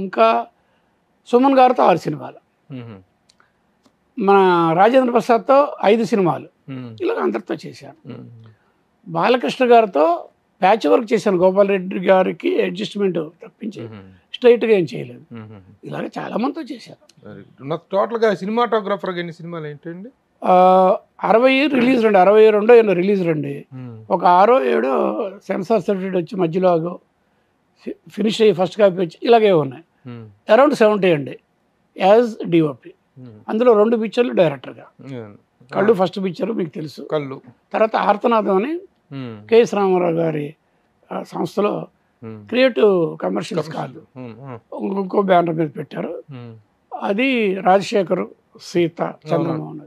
Speaker 3: ఇంకా సుమన్ గారితో 6 సినిమాలు, మన రాజేంద్ర ప్రసాద్తో 5 సినిమాలు, ఇలాగ అందరితో చేశాను. బాలకృష్ణ గారితో ప్యాచ్ వర్క్ చేశాను, గోపాల్ రెడ్డి గారికి అడ్జస్ట్మెంట్ తప్పించి స్ట్రైట్గా ఏం చేయలేదు. ఇలాగ చాలా మందితో చేశాను.
Speaker 2: టోటల్గా సినిమాటోగ్రాఫర్గా ఎన్ని సినిమాలు ఏంటండి?
Speaker 3: 60 రిలీజ్ రండి, 62 రిలీజ్ రండి, ఒక 6 7 సెన్సార్ సర్టిఫికేట్ వచ్చి మధ్యలో ఫినిష్ అయ్యి ఫస్ట్ కాపీ వచ్చి ఇలాగే ఉన్నాయి. అరౌండ్ 70 అండి యాజ్ డిఓపి. అందులో 2 పిక్చర్లు డైరెక్టర్గా. కళ్ళు ఫస్ట్ పిక్చర్ మీకు తెలుసు,
Speaker 2: కళ్ళు.
Speaker 3: తర్వాత ఆర్తనాదం అని కెఎస్ రామారావు గారి సంస్థలో క్రియేటివ్ కమర్షియల్స్ కాదు, ఇంకో బ్యానర్ మీద పెట్టారు. అది రాజశేఖర్, సీత, చంద్రమోహన్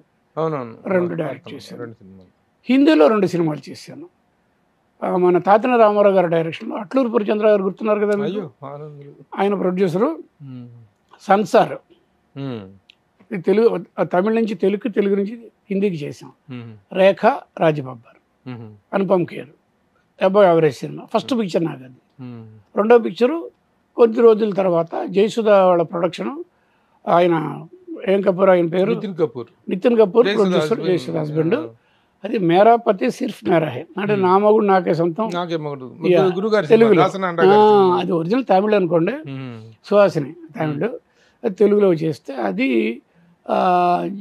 Speaker 3: 2 డైరెక్ట్ చేశారు. హిందీలో 2 సినిమాలు చేశాను. మన తాతిన రామారావు గారి డైరెక్షన్లో అట్లూరు పురచంద్ర గారు గుర్తున్నారు కదా, ఆయన ప్రొడ్యూసరు. సన్సార్ తెలుగు, తమిళ నుంచి తెలుగు నుంచి హిందీకి చేసాం. Rekha, Raj Babbar Anupam Kher, above average cinema. First picture నాకు అది. రెండో పిక్చరు కొద్ది రోజుల తర్వాత జయసుధ వాళ్ళ ప్రొడక్షను, ఆయన ఏం కపూర్, ఆయన పేరు నితిన్ కపూర్ ప్రొడ్యూసర్, జయసుధ హస్బెండ్. అది మేరా పతి సిర్ఫ్ మేరా హే, అంటే నా మగుడు నాకే సొంతం తెలుగులో. అది ఒరిజినల్ తమిళ్ అనుకోండి, సుహాసిని తమిళ్. అది తెలుగులో చేస్తే అది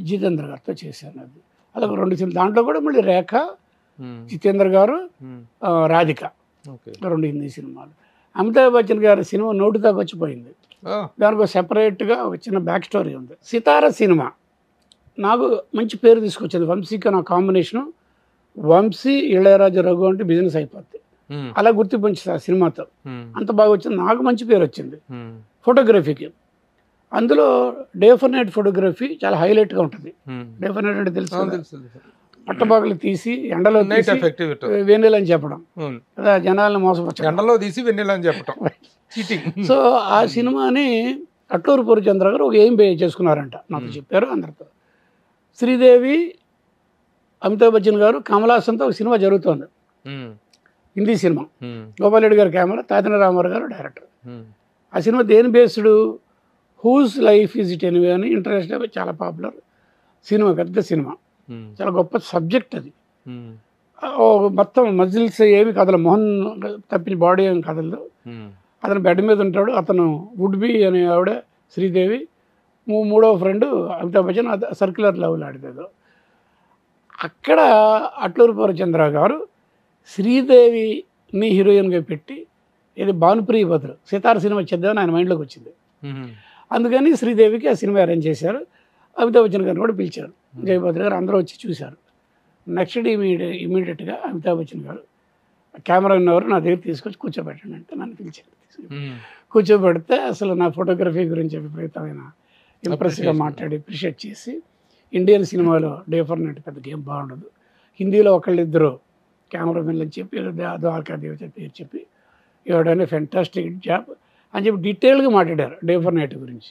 Speaker 3: జితేంద్ర గారితో చేశాను. అది అదొక 2 సినిమా. దాంట్లో కూడా మళ్ళీ రేఖ, జితేంద్ర గారు, రాధిక, 2 హిందీ సినిమాలు. అమితాబ్ బచ్చన్ గారి సినిమా నోటి దాకా వచ్చిపోయింది. దానికి ఒక సెపరేట్గా ఒక చిన్న బ్యాక్ స్టోరీ ఉంది. సితారా సినిమా నాకు మంచి పేరు తీసుకొచ్చింది. వంశీకి నా కాంబినేషను, వంశీ ఇళయరాజు రఘు అంటే బిజినెస్ అయిపోద్ది. అలా గుర్తించింది ఆ సినిమాతో. అంత బాగా వచ్చింది, నాకు మంచి పేరు వచ్చింది. ఫోటోగ్రఫీకి అందులో డే ఫర్ నైట్ ఫోటోగ్రఫీ చాలా హైలైట్గా ఉంటుంది. డే ఫర్ నైట్ అంటే తెలుసు, పట్టబాగులు తీసి ఎండలో వెన్నెల అని చెప్పడం కదా, జనాలను మోసపరచడం,
Speaker 2: ఎండలో తీసి వెన్నెల అని చెప్పడం.
Speaker 3: సో ఆ సినిమాని అట్లూరు పూర్ణచంద్ర గారు ఒక ఏం చేసుకున్నారంట, నాకు చెప్పారు అందరితో. శ్రీదేవి, అమితాబ్ బచ్చన్ గారు, కమల్ హాసన్తో ఒక సినిమా జరుగుతోంది, హిందీ సినిమా. గోపాల్ రెడ్డి గారి కెమెరా, తాతిన రామారావు గారు డైరెక్టర్. ఆ సినిమా దేని based, whose life is it anyway అని ఇంటర్నేషనల్ చాలా పాపులర్ సినిమా, పెద్ద సినిమా, చాలా గొప్ప సబ్జెక్ట్ అది. మొత్తం మజిల్స్ ఏమి కదలదు, మొహన్ తప్పిన బాడీ ఏమి కదలదు. అతను బెడ్ మీద ఉంటాడు, అతను వుడ్ బి అనే ఆవిడ శ్రీదేవి, మూడవ friend Amitabh Bachchan, circular level ఆడితే. అక్కడ అట్లూరు పూర్ణచంద్ర గారు శ్రీదేవిని హీరోయిన్గా పెట్టి, ఇది భానుప్రియ బదులు సితార సినిమా చేద్దామని ఆయన మైండ్లోకి వచ్చింది. అందుకని శ్రీదేవికి ఆ సినిమా అరేంజ్ చేశారు. అమితాబ్ బచ్చన్ గారిని కూడా పిలిచారు, జయభద్ర గారు, అందరూ వచ్చి చూశారు. నెక్స్ట్ డే ఇమీడియట్గా అమితాబ్ బచ్చన్ గారు కెమెరా ఉన్నవారు నా దగ్గర తీసుకొచ్చి కూర్చోబెట్టండి అంటే నన్ను పిలిచారు. కూర్చోబెడితే అసలు నా ఫోటోగ్రఫీ గురించి విపరీతమైన ఇంప్రెస్గా మాట్లాడి అప్రిషియేట్ చేసి, ఇండియన్ సినిమాలో డే ఫర్ నైట్ పెద్ద గేమ్ బాగుండదు, హిందీలో ఒకళ్ళిద్దరు కెమెరామెన్లు అని చెప్పి, ద్వారకాదేవి పేరు చెప్పి, ఇవ్వడానికి ఫెంటాస్టిక్ జాబ్ అని చెప్పి డీటెయిల్గా మాట్లాడారు డే ఫర్ నైట్ గురించి.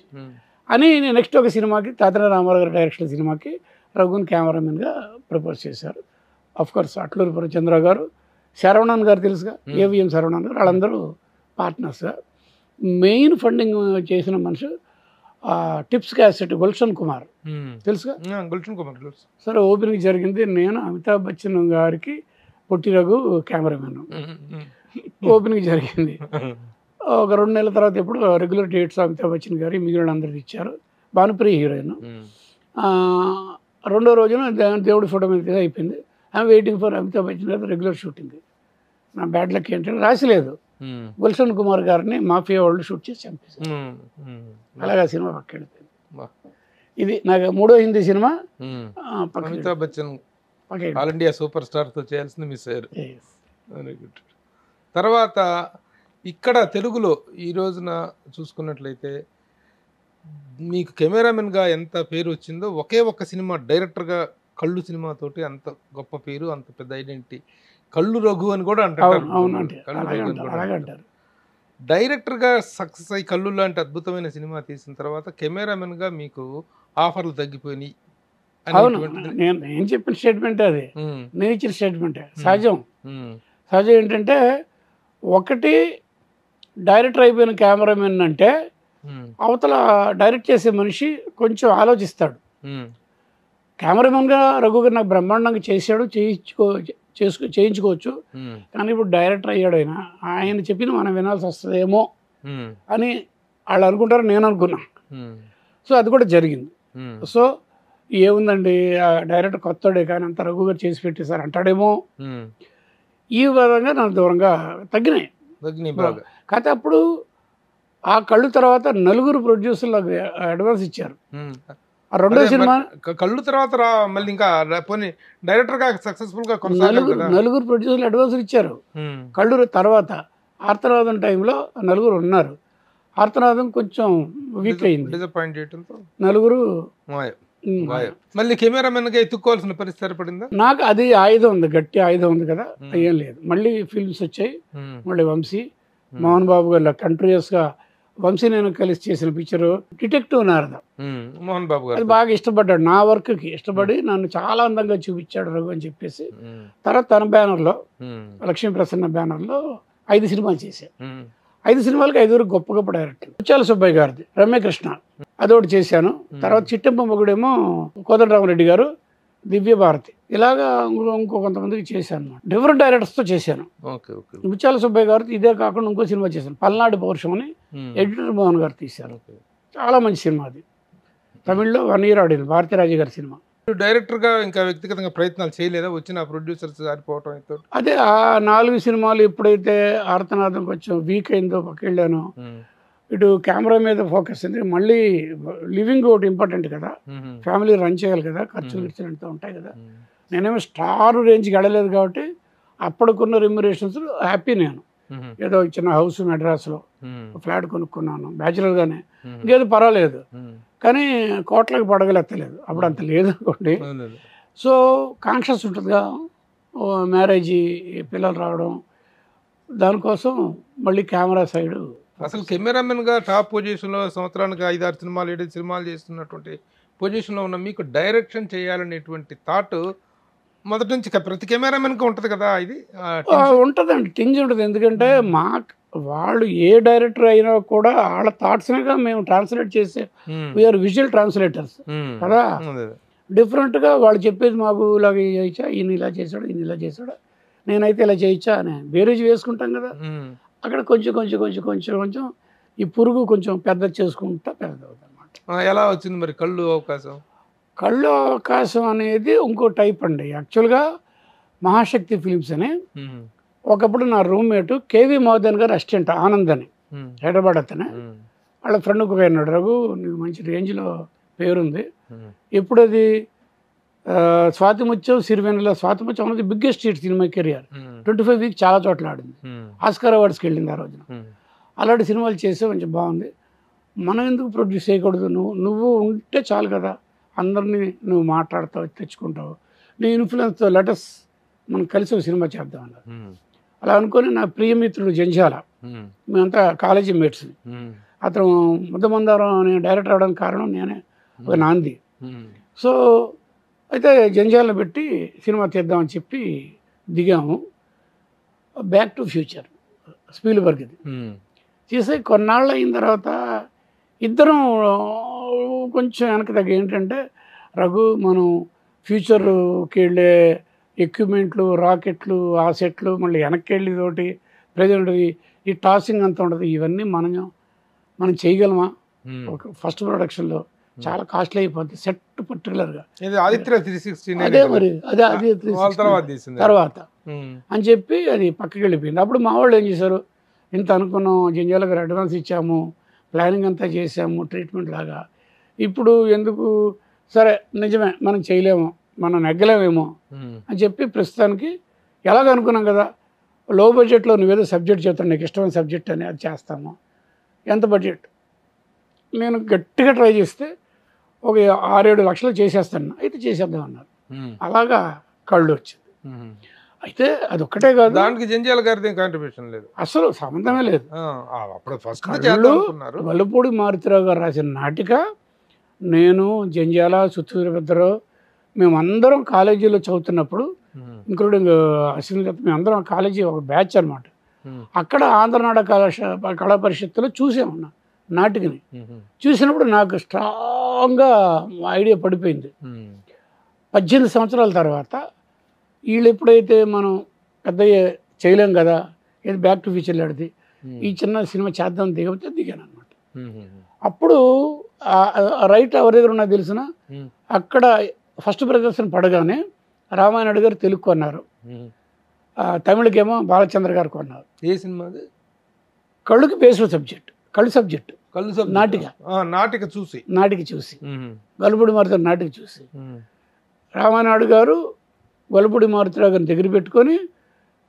Speaker 3: అని నేను నెక్స్ట్ ఒక సినిమాకి, తాతిన రామారావు గారి డైరెక్షన్ సినిమాకి రఘుని కెమెరామెన్గా ప్రపోజ్ చేశారు. అఫ్కోర్స్ అట్లూరు పూర్ణచంద్ర గారు, శరవణన్ గారు తెలుసుగా, ఏవిఎం శరవణన్ గారు, వాళ్ళందరూ పార్ట్నర్స్గా. మెయిన్ ఫండింగ్ చేసిన మనిషి టిప్స్ క్యాసెట్ గుల్షన్ కుమార్ తెలుసుగా,
Speaker 2: గుల్షన్ కుమార్.
Speaker 3: సరే ఓపెనింగ్ జరిగింది, నేను అమితాబ్ బచ్చన్ గారికి పొట్టి రఘు కెమెరామెన్. ఓపెనింగ్ జరిగింది. ఒక 2 నెలల తర్వాత ఎప్పుడు రెగ్యులర్ డేట్స్ అమితాబ్ బచ్చన్ గారు మిగిలిన అందరికి ఇచ్చారు. భానుప్రియ హీరోయిన్. రెండో రోజున దేవుడి ఫోటో మీద అయిపోయింది. I'm waiting for Amitabh Bachchan గారు రెగ్యులర్ షూటింగ్. నా బ్యాడ్ లక్ ఏంటంటే రాసిలేదు, గుల్షన్ కుమార్ గారిని మాఫియా వాళ్ళు షూట్ చేసి చంపేశారు. అలాగా సినిమా పక్కెళ్ళిపోయింది. ఇది నాకు 3వ Hindi cinema.
Speaker 2: Amitabh Bachchan all India super స్టార్తో చేయాల్సింది మిస్ అయ్యారు. Very good. తర్వాత ఇక్కడ తెలుగులో ఈ రోజున చూసుకున్నట్లయితే మీకు కెమెరామెన్గా ఎంత పేరు వచ్చిందో, ఒకే ఒక్క సినిమా డైరెక్టర్గా కళ్ళు సినిమాతోటి అంత గొప్ప పేరు, అంత పెద్ద ఐడెంటిటీ. కళ్ళు రఘు అని కూడా అంటారు. డైరెక్టర్గా సక్సెస్ అయ్యి కళ్ళు లాంటి అద్భుతమైన సినిమా తీసిన తర్వాత కెమెరామెన్గా మీకు ఆఫర్లు తగ్గిపోయినాయి.
Speaker 3: నేను చెప్పిన స్టేట్మెంట్ అది, నేను ఇచ్చిన స్టేట్మెంటే. సహజం ఏంటంటే, ఒకటి డైరెక్టర్ అయిపోయిన కెమెరామెన్ అంటే అవతల డైరెక్ట్ చేసే మనిషి కొంచెం ఆలోచిస్తాడు. కెమెరామెన్గా రఘు గారు నాకు బ్రహ్మాండంగా చేశాడు, చేయించుకోవచ్చు. కానీ ఇప్పుడు డైరెక్టర్ అయ్యాడు, ఆయన చెప్పింది మనం వినాల్సి వస్తుందేమో అని వాళ్ళు అనుకుంటారు, నేను అనుకున్నా. సో అది కూడా జరిగింది. సో ఏముందండి, ఆ డైరెక్టర్ కొత్తడే కానీ అంత రఘు గారు చేసి పెట్టేశారు అంటాడేమో. ఈ విధంగా నాకు దూరంగా తగ్గినాయి. కాకపోతే అప్పుడు ఆ కళ్ళు తర్వాత 4 ప్రొడ్యూసర్లకు అడ్వాన్స్ ఇచ్చారు. ఆ రెండో సినిమా
Speaker 2: కళ్ళు తర్వాత మళ్ళీ ఇంకా పోనీ డైరెక్టర్గా సక్సెస్ఫుల్గా
Speaker 3: 4 ప్రొడ్యూసర్లు అడ్వాన్స్ ఇచ్చారు. కళ్ళు తర్వాత ఆర్తనాదం టైంలో 4 ఉన్నారు. ఆర్తనాదం కొంచెం వీక్ అయింది,
Speaker 2: డిసప్పాయింట్ చేయడంతో
Speaker 3: 4
Speaker 2: మళ్ళీ కెమెరామెన్గా ఎత్తుక్కోవాల్సిన పరిస్థితి ఏర్పడిందా?
Speaker 3: నాకు అది ఆయుధం ఉంది, గట్టి ఆయుధం ఉంది కదా, ఏం లేదు. మళ్ళీ ఫిల్మ్స్ వచ్చాయి. మళ్ళీ వంశీ, మోహన్ బాబు గారు కంట్రీయస్గా వంశీ నేను కలిసి చేసిన పిక్చరు డిటెక్టివ్ నారద.
Speaker 2: మోహన్ బాబు గారు
Speaker 3: అది బాగా ఇష్టపడ్డాడు, నా వర్క్కి ఇష్టపడి నన్ను చాలా అందంగా చూపించాడు రఘు అని చెప్పేసి. తర్వాత తన బ్యానర్లో, లక్ష్మీ ప్రసన్న బ్యానర్లో 5 సినిమాలు చేశాను. 5 సినిమాలకి 5 గొప్ప గొప్ప డైరెక్టర్. ముత్యాల సుబ్బయ్య గారిది రమ్యకృష్ణ అదొకటి చేశాను. తర్వాత చిట్టెంప మొగుడేమో కోదండరామరెడ్డి గారు, దివ్య భారతి, ఇలాగా ఇంకో కొంతమందికి చేశాను అన్నమాట. డిఫరెంట్ డైరెక్టర్స్తో చేశాను. ముత్యాల సుబ్బయ్య గారితో ఇదే కాకుండా ఇంకో సినిమా చేశాను, పల్నాడు పౌరుషం అని, ఎడిటర్ మోహన్ గారు తీశారు. చాలా మంచి సినిమా అది, తమిళ్లో 1 year ఆడింది, భారతీరాజు గారి సినిమా.
Speaker 2: డైరెక్టర్గా ఇంకా వ్యక్తిగతంగా ప్రయత్నాలు చేయలేదా వచ్చిన ప్రొడ్యూసర్స్ సారిపోవటం?
Speaker 3: అదే ఆ 4 సినిమాలు ఎప్పుడైతే ఆర్తనాదం కొంచెం వీక్ అయిందో పక్కెళ్ళాను, ఇటు కెమెరా మీద ఫోకస్ అయింది. మళ్ళీ లివింగ్ ఒకటి ఇంపార్టెంట్ కదా, ఫ్యామిలీ రన్ చేయాలి కదా, ఖర్చులు అంతా ఉంటాయి కదా. నేనేమో స్టార్ రేంజ్కి వెళ్ళలేదు కాబట్టి అప్పటికున్న రెమ్యురేషన్స్ హ్యాపీ. నేను ఏదో చిన్న హౌస్ మెడ్రాస్లో ఫ్లాట్ కొనుక్కున్నాను బ్యాచులర్గానే, ఇంకేదో పర్వాలేదు. కానీ కోట్లకు పడగలెత్తలేదు, అప్పుడు అంత లేదు అనుకోండి. సో కాన్షియస్ ఉంటుందిగా, మ్యారేజీ, పిల్లలు రావడం, దానికోసం మళ్ళీ కెమెరా సైడు.
Speaker 2: అసలు కెమెరామెన్గా టాప్ పొజిషన్లో సంవత్సరానికి 5-6 సినిమాలు 7 సినిమాలు చేస్తున్నటువంటి పొజిషన్లో ఉన్న మీకు డైరెక్షన్ చేయాలనేటువంటి థాట్ మొదటి నుంచి ప్రతి కెమెరామెన్కి ఉంటుంది కదా? ఇది
Speaker 3: ఉంటుందండి, టింజ్ ఉంటుంది. ఎందుకంటే వాళ్ళు ఏ డైరెక్టర్ అయినా కూడా వాళ్ళ థాట్స్గా మేము ట్రాన్స్లేట్ చేసే, వీఆర్ విజువల్ ట్రాన్స్లేటర్స్ కదా. డిఫరెంట్గా వాళ్ళు చెప్పేది మాకు ఇలాగ చేయొచ్చా, ఈయన ఇలా చేశాడు, ఈయన ఇలా చేశాడు, నేనైతే ఇలా చేయొచ్చా అని బేరేజ్ వేసుకుంటాం కదా. అక్కడ కొంచెం కొంచెం కొంచెం కొంచెం కొంచెం ఈ పురుగు కొంచెం పెద్ద చేసుకుంటా పెద్దదవుతుంది అన్నమాట.
Speaker 2: ఎలా వచ్చింది మరి కళ్ళు అవకాశం?
Speaker 3: కళ్ళు అవకాశం అనేది ఇంకో టైప్ అండి. యాక్చువల్గా మహాశక్తి ఫిలిమ్స్ అని ఒకప్పుడు నా రూమ్మేటు కేవీ మోదన్ గారు అసిస్టెంట్ ఆనంద్ అని, హైదరాబాద్ అతనే. వాళ్ళ ఫ్రెండ్ ఒక అన్నాడు, రఘు నీకు మంచి రేంజ్లో పేరుంది, ఇప్పుడు అది స్వాతిముత్యం, సిరివెన్నెల. స్వాతిముత్యం అనేది biggest hit cinema career, 25 weeks చాలా చోట్ల ఆడింది, ఆస్కార్ అవార్డ్స్కి వెళ్ళింది ఆ రోజున. అలాంటి సినిమాలు చేస్తే కొంచెం బాగుంది, మనం ఎందుకు ప్రొడ్యూస్ చేయకూడదు, నువ్వు ఉంటే చాలు కదా, అందరినీ నువ్వు మాట్లాడతావు, తెచ్చుకుంటావు, నీ ఇన్ఫ్లుయెన్స్తో లెటస్ మనం కలిసి ఒక సినిమా చేద్దాం అన్నారు. అలా అనుకొని నా ప్రియమిత్రుడు జంజాల, మేమంతా కాలేజీ మేట్స్, అతను ముద్దమందారం అనే డైరెక్టర్ అవడానికి కారణం నేనే, ఒక నాంది. సో అయితే జంజాలను పెట్టి సినిమా తీద్దామని చెప్పి దిగాము. బ్యాక్ టు ఫ్యూచర్ స్పీల్బర్గ్ది చేసే కొన్నాళ్ళు అయిన తర్వాత ఇద్దరం కొంచెం వెనక తగ్గ ఏంటంటే, రఘు మనం ఫ్యూచర్కి వెళ్ళే ఎక్విప్మెంట్లు, రాకెట్లు, ఆ సెట్లు, మళ్ళీ వెనక్కి వెళ్ళి తోటి ప్రజెంట్ ఈ టాసింగ్ అంతా ఉంటుంది, ఇవన్నీ మనం చేయగలమా? ఒక ఫస్ట్ ప్రొడక్షన్లో చాలా కాస్ట్లీ అయిపోద్ది సెట్ పర్టికులర్గా. అదే మరి అదే తర్వాత అని చెప్పి అది పక్కకి వెళ్ళిపోయింది. అప్పుడు మా వాళ్ళు ఏం చేశారు, ఇంత అనుకున్నాం, జంజాల గారు అడ్వాన్స్ ఇచ్చాము, ప్లానింగ్ అంతా చేసాము, ట్రీట్మెంట్ లాగా, ఇప్పుడు ఎందుకు, సరే నిజమే మనం చేయలేము, మనం నెగ్గలేమేమో అని చెప్పి ప్రస్తుతానికి ఎలాగ అనుకున్నాం కదా, లో బడ్జెట్లో నువ్వేదో సబ్జెక్ట్ చెప్తాను, నీకు ఇష్టమైన సబ్జెక్ట్ అని, అది చేస్తాము. ఎంత బడ్జెట్? నేను గట్టిగా ట్రై చేస్తే ఒక 6-7 లక్షలు చేసేస్తాను, అయితే చేసేద్దాం అన్నారు. అలాగా కళ్ళు వచ్చింది. అయితే అది ఒక్కటే కాదు,
Speaker 2: దానికి జంజాల గారిది కాంట్రిబ్యూషన్ లేదు, అసలు
Speaker 3: సంబంధమే లేదు.
Speaker 2: అప్పుడు
Speaker 3: వల్లపూడి మారుతిరావు గారు రాసిన నాటిక, నేను, జంజాల, సుత్తూరిభద్రరావు, మేమందరం కాలేజీలో చదువుతున్నప్పుడు, ఇంక్లూడింగ్ అశ్విని దత్, మేమందరం కాలేజీ ఒక బ్యాచ్ అనమాట. అక్కడ ఆంధ్రనాడ కళా పరిషత్తులో చూసామన్నా నాటికని. చూసినప్పుడు నాకు స్ట్రాంగ్గా ఐడియా పడిపోయింది. 18 సంవత్సరాల తర్వాత వీళ్ళు ఎప్పుడైతే మనం పెద్ద చేయలేం కదా, ఏది బ్యాక్ టు ఫ్యూచర్ లాంటిది, ఈ చిన్న సినిమా చేద్దాం దిగబోతే దిగాను అనమాట. అప్పుడు రైట్ ఎవరి దగ్గర ఉన్నా తెలిసిన, అక్కడ ఫస్ట్ ప్రదర్శన పడగానే రామాయణుడు గారు తెలుగు కొన్నారు, తమిళకేమో బాలచంద్ర గారు కొన్నారు.
Speaker 2: ఏ సినిమా?
Speaker 3: కళ్ళుకి బేస్డ్ సబ్జెక్ట్, కళ్ళు సబ్జెక్ట్, నాటిక చూసి గొల్లపూడి మారుతి నాటిక చూసి రామానాయుడు గారు గొల్లపూడి మారుతిరావు గారిని దగ్గర పెట్టుకొని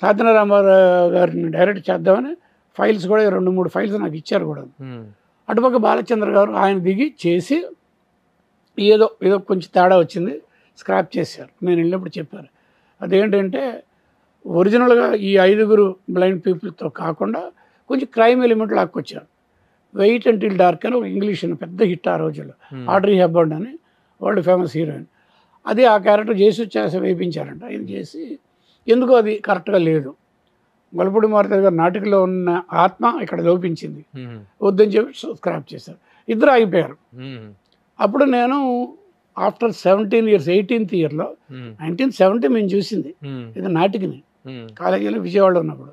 Speaker 3: తాతన రామారావు గారిని డైరెక్ట్ చేద్దామని ఫైల్స్ కూడా 2-3 ఫైల్స్ నాకు ఇచ్చారు కూడా. అటుపక్క బాలచంద్ర గారు ఆయన దిగి చేసి ఏదో కొంచెం తేడా వచ్చింది, స్క్రాప్ చేశారు. నేను వెళ్ళినప్పుడు చెప్పారు, అదేంటంటే ఒరిజినల్గా ఈ 5 బ్లైండ్ పీపుల్తో కాకుండా కొంచెం క్రైమ్ ఎలిమెంట్ లాక్కొచ్చారు. వెయిట్ అంటిల్ డార్క్ అని ఒక ఇంగ్లీష్ పెద్ద హిట్ ఆ రోజుల్లో. ఆడ్రీ హెబ్బర్న్ అని వరల్డ్ ఫేమస్ హీరోయిన్. అది ఆ క్యారెక్టర్ చేసి వేయించారంట. ఇది చేసి ఎందుకో అది కరెక్ట్గా లేదు. గొల్లపూడి మారుతి గారు నాటికలో ఉన్న ఆత్మ ఇక్కడ లోపించింది, వద్దని చెప్పి స్క్రాప్ చేశారు. ఇద్దరు ఆగిపోయారు. అప్పుడు నేను ఆఫ్టర్ 17 years 18th yearలో 1970 మేము చూసింది ఇది నాటికని కాలేజీలో విజయవాడలో ఉన్నప్పుడు.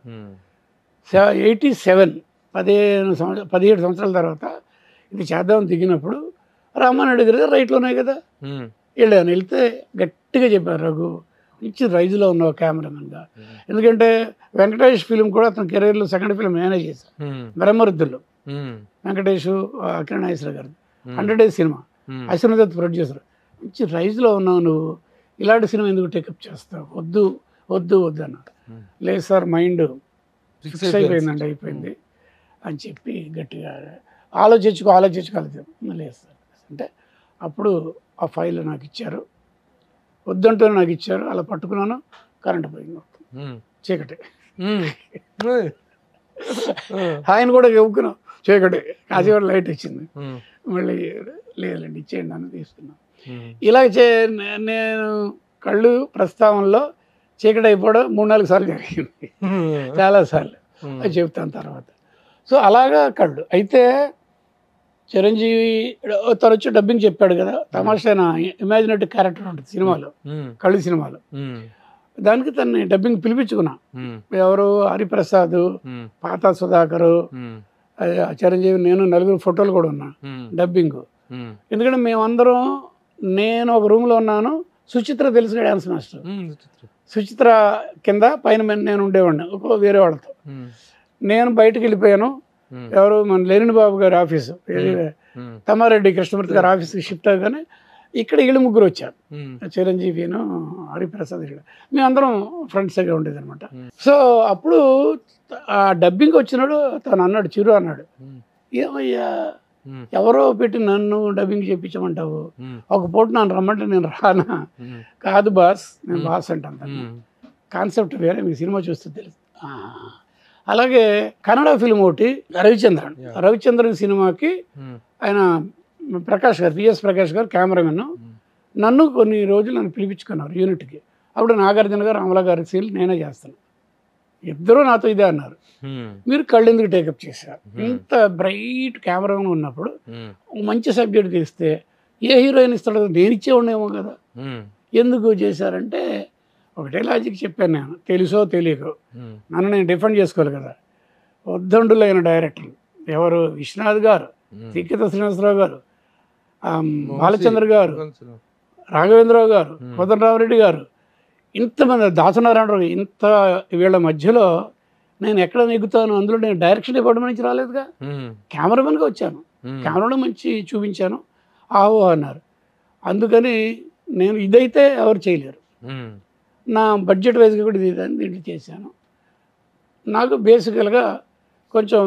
Speaker 3: 87 17 సంవత్సరాల తర్వాత ఇది చేద్దామని దిగినప్పుడు రామానాయుడు గారు రైట్లో ఉన్నాయి కదా వెళ్ళాను. వెళ్తే గట్టిగా చెప్పారు, రఘు మంచి రైజులో ఉన్నావు కెమెరామెన్గా. ఎందుకంటే వెంకటేష్ ఫిలిం కూడా అతని కెరీర్లో సెకండ్ ఫిలిం మేనేజ్ చేశాను, బ్రహ్మరుద్దుల్లో. వెంకటేష్ కిరణ్ నాగేశ్వరరావు గారు 100 Days cinema, Ashwini Dutt producer. మంచి రైజ్లో ఉన్నావు నువ్వు, ఇలాంటి సినిమా ఎందుకు టేకప్ చేస్తావు, వద్దు వద్దు వద్దు అన్నాడు. లేదు సార్ మైండ్ ఫిక్స్ అయిపోయిందండి, అయిపోయింది అని చెప్పి గట్టిగా ఆలోచించుకోలేదు సార్ అంటే అప్పుడు ఆ ఫైల్ నాకు ఇచ్చారు, వద్దంటూ నాకు ఇచ్చారు. అలా పట్టుకున్నాను, కరెంట్ పోయింది, చీకటి. ఆయన కూడా చెప్పుకున్నాం చీకటి, కాసేవాడు లైట్ ఇచ్చింది. మళ్ళీ లేదండి ఇచ్చేయండి అని తీసుకున్నాను. ఇలా నేను కళ్ళు ప్రస్తావనలో చీకటి అయిపోవడం 3-4 సార్లు జరిగింది, చాలాసార్లు అది చెప్తాను తర్వాత. సో అలాగా కళ్ళు. అయితే చిరంజీవి తరచు డబ్బింగ్ చెప్పాడు కదా, తమాషైన ఇమాజినేటివ్ క్యారెక్టర్ ఉంటుంది సినిమాలో, కళ్ళు సినిమాలో. దానికి తనని డబ్బింగ్ పిలిపించుకున్నా. ఎవరు హరిప్రసాద్, పాతా సుధాకరు, చిరంజీవి, నేను 4 ఫోటోలు కూడా ఉన్నా డబ్బింగ్. ఎందుకంటే మేమందరం, నేను ఒక రూమ్లో ఉన్నాను, సుచిత్ర తెలుసు డ్యాన్స్ మాస్టర్, సుచిత్ర కింద పైన నేను ఉండేవాడిని వేరే వాళ్ళతో. నేను బయటకు వెళ్ళిపోయాను, ఎవరు మన లెనిన్ బాబు గారి ఆఫీసు, తమ్మారెడ్డి కృష్ణమూర్తి గారి ఆఫీస్కి షిఫ్ట్ అవ్వగానే ఇక్కడ వీళ్ళు 3 వచ్చారు, చిరంజీవిను హరిప్రసాద్. మేమందరం ఫ్రెండ్స్గా ఉండేది అనమాట. సో అప్పుడు ఆ డబ్బింగ్ వచ్చినాడు, తను అన్నాడు, చిరు అన్నాడు, ఏమయ్యా ఎవరో పెట్టి నన్ను డబ్బింగ్ చెప్పించమంటావు, ఒక పూట నన్ను రమ్మంటే నేను రానా? కాదు బాస్, నేను బాస్ అంటాను, కాన్సెప్ట్ వేరే, మీ సినిమా చూస్తే తెలుసు. అలాగే కన్నడ ఫిల్మ్ ఒకటి రవిచంద్రన్ సినిమాకి ఆయన ప్రకాష్ గారు, పిఎస్ ప్రకాష్ గారు కెమెరామెన్, నన్ను కొన్ని రోజులు నన్ను పిలిపించుకున్నారు యూనిట్కి. అప్పుడు నాగార్జున గారు, అమలా గారి సీన్లు నేనే చేస్తాను. ఇద్దరూ నాతో ఇదే అన్నారు, మీరు కళ్ళు ఎందుకు టేకప్ చేశారు, ఇంత బ్రైట్ కెమెరామెన్ ఉన్నప్పుడు మంచి సబ్జెక్ట్ తీస్తే ఏ హీరోయిన్ ఇస్తాడో నేను ఇచ్చేవాడినేమో కదా, ఎందుకు చేశారంటే ఒకటే లాజిక్ చెప్పాను నేను, తెలుసో తెలియకో నన్ను నేను డిఫెండ్ చేసుకోవాలి కదా. ఉద్దండులైన డైరెక్టర్లు ఎవరు, విశ్వనాథ్ గారు, తిక్కిత శ్రీనివాసరావు గారు, బాలచంద్ర గారు, రాఘవేంద్రరావు గారు, కోదండరామరెడ్డి గారు, ఇంతమంది, దాసనారాయణరావు, ఇంత వీళ్ళ మధ్యలో నేను ఎక్కడ నెగ్గుతాను? అందులో నేను డైరెక్షన్ డిపార్ట్మెంట్ నుంచి రాలేదుగా, కెమెరామెన్గా వచ్చాను, కెమెరాలో మంచి చూపించాను, ఆహో అన్నారు. అందుకని నేను ఇదైతే ఎవరు చేయలేరు, నా బడ్జెట్ వైజ్గా కూడా దీంట్లో చేశాను. నాకు బేసికల్గా కొంచెం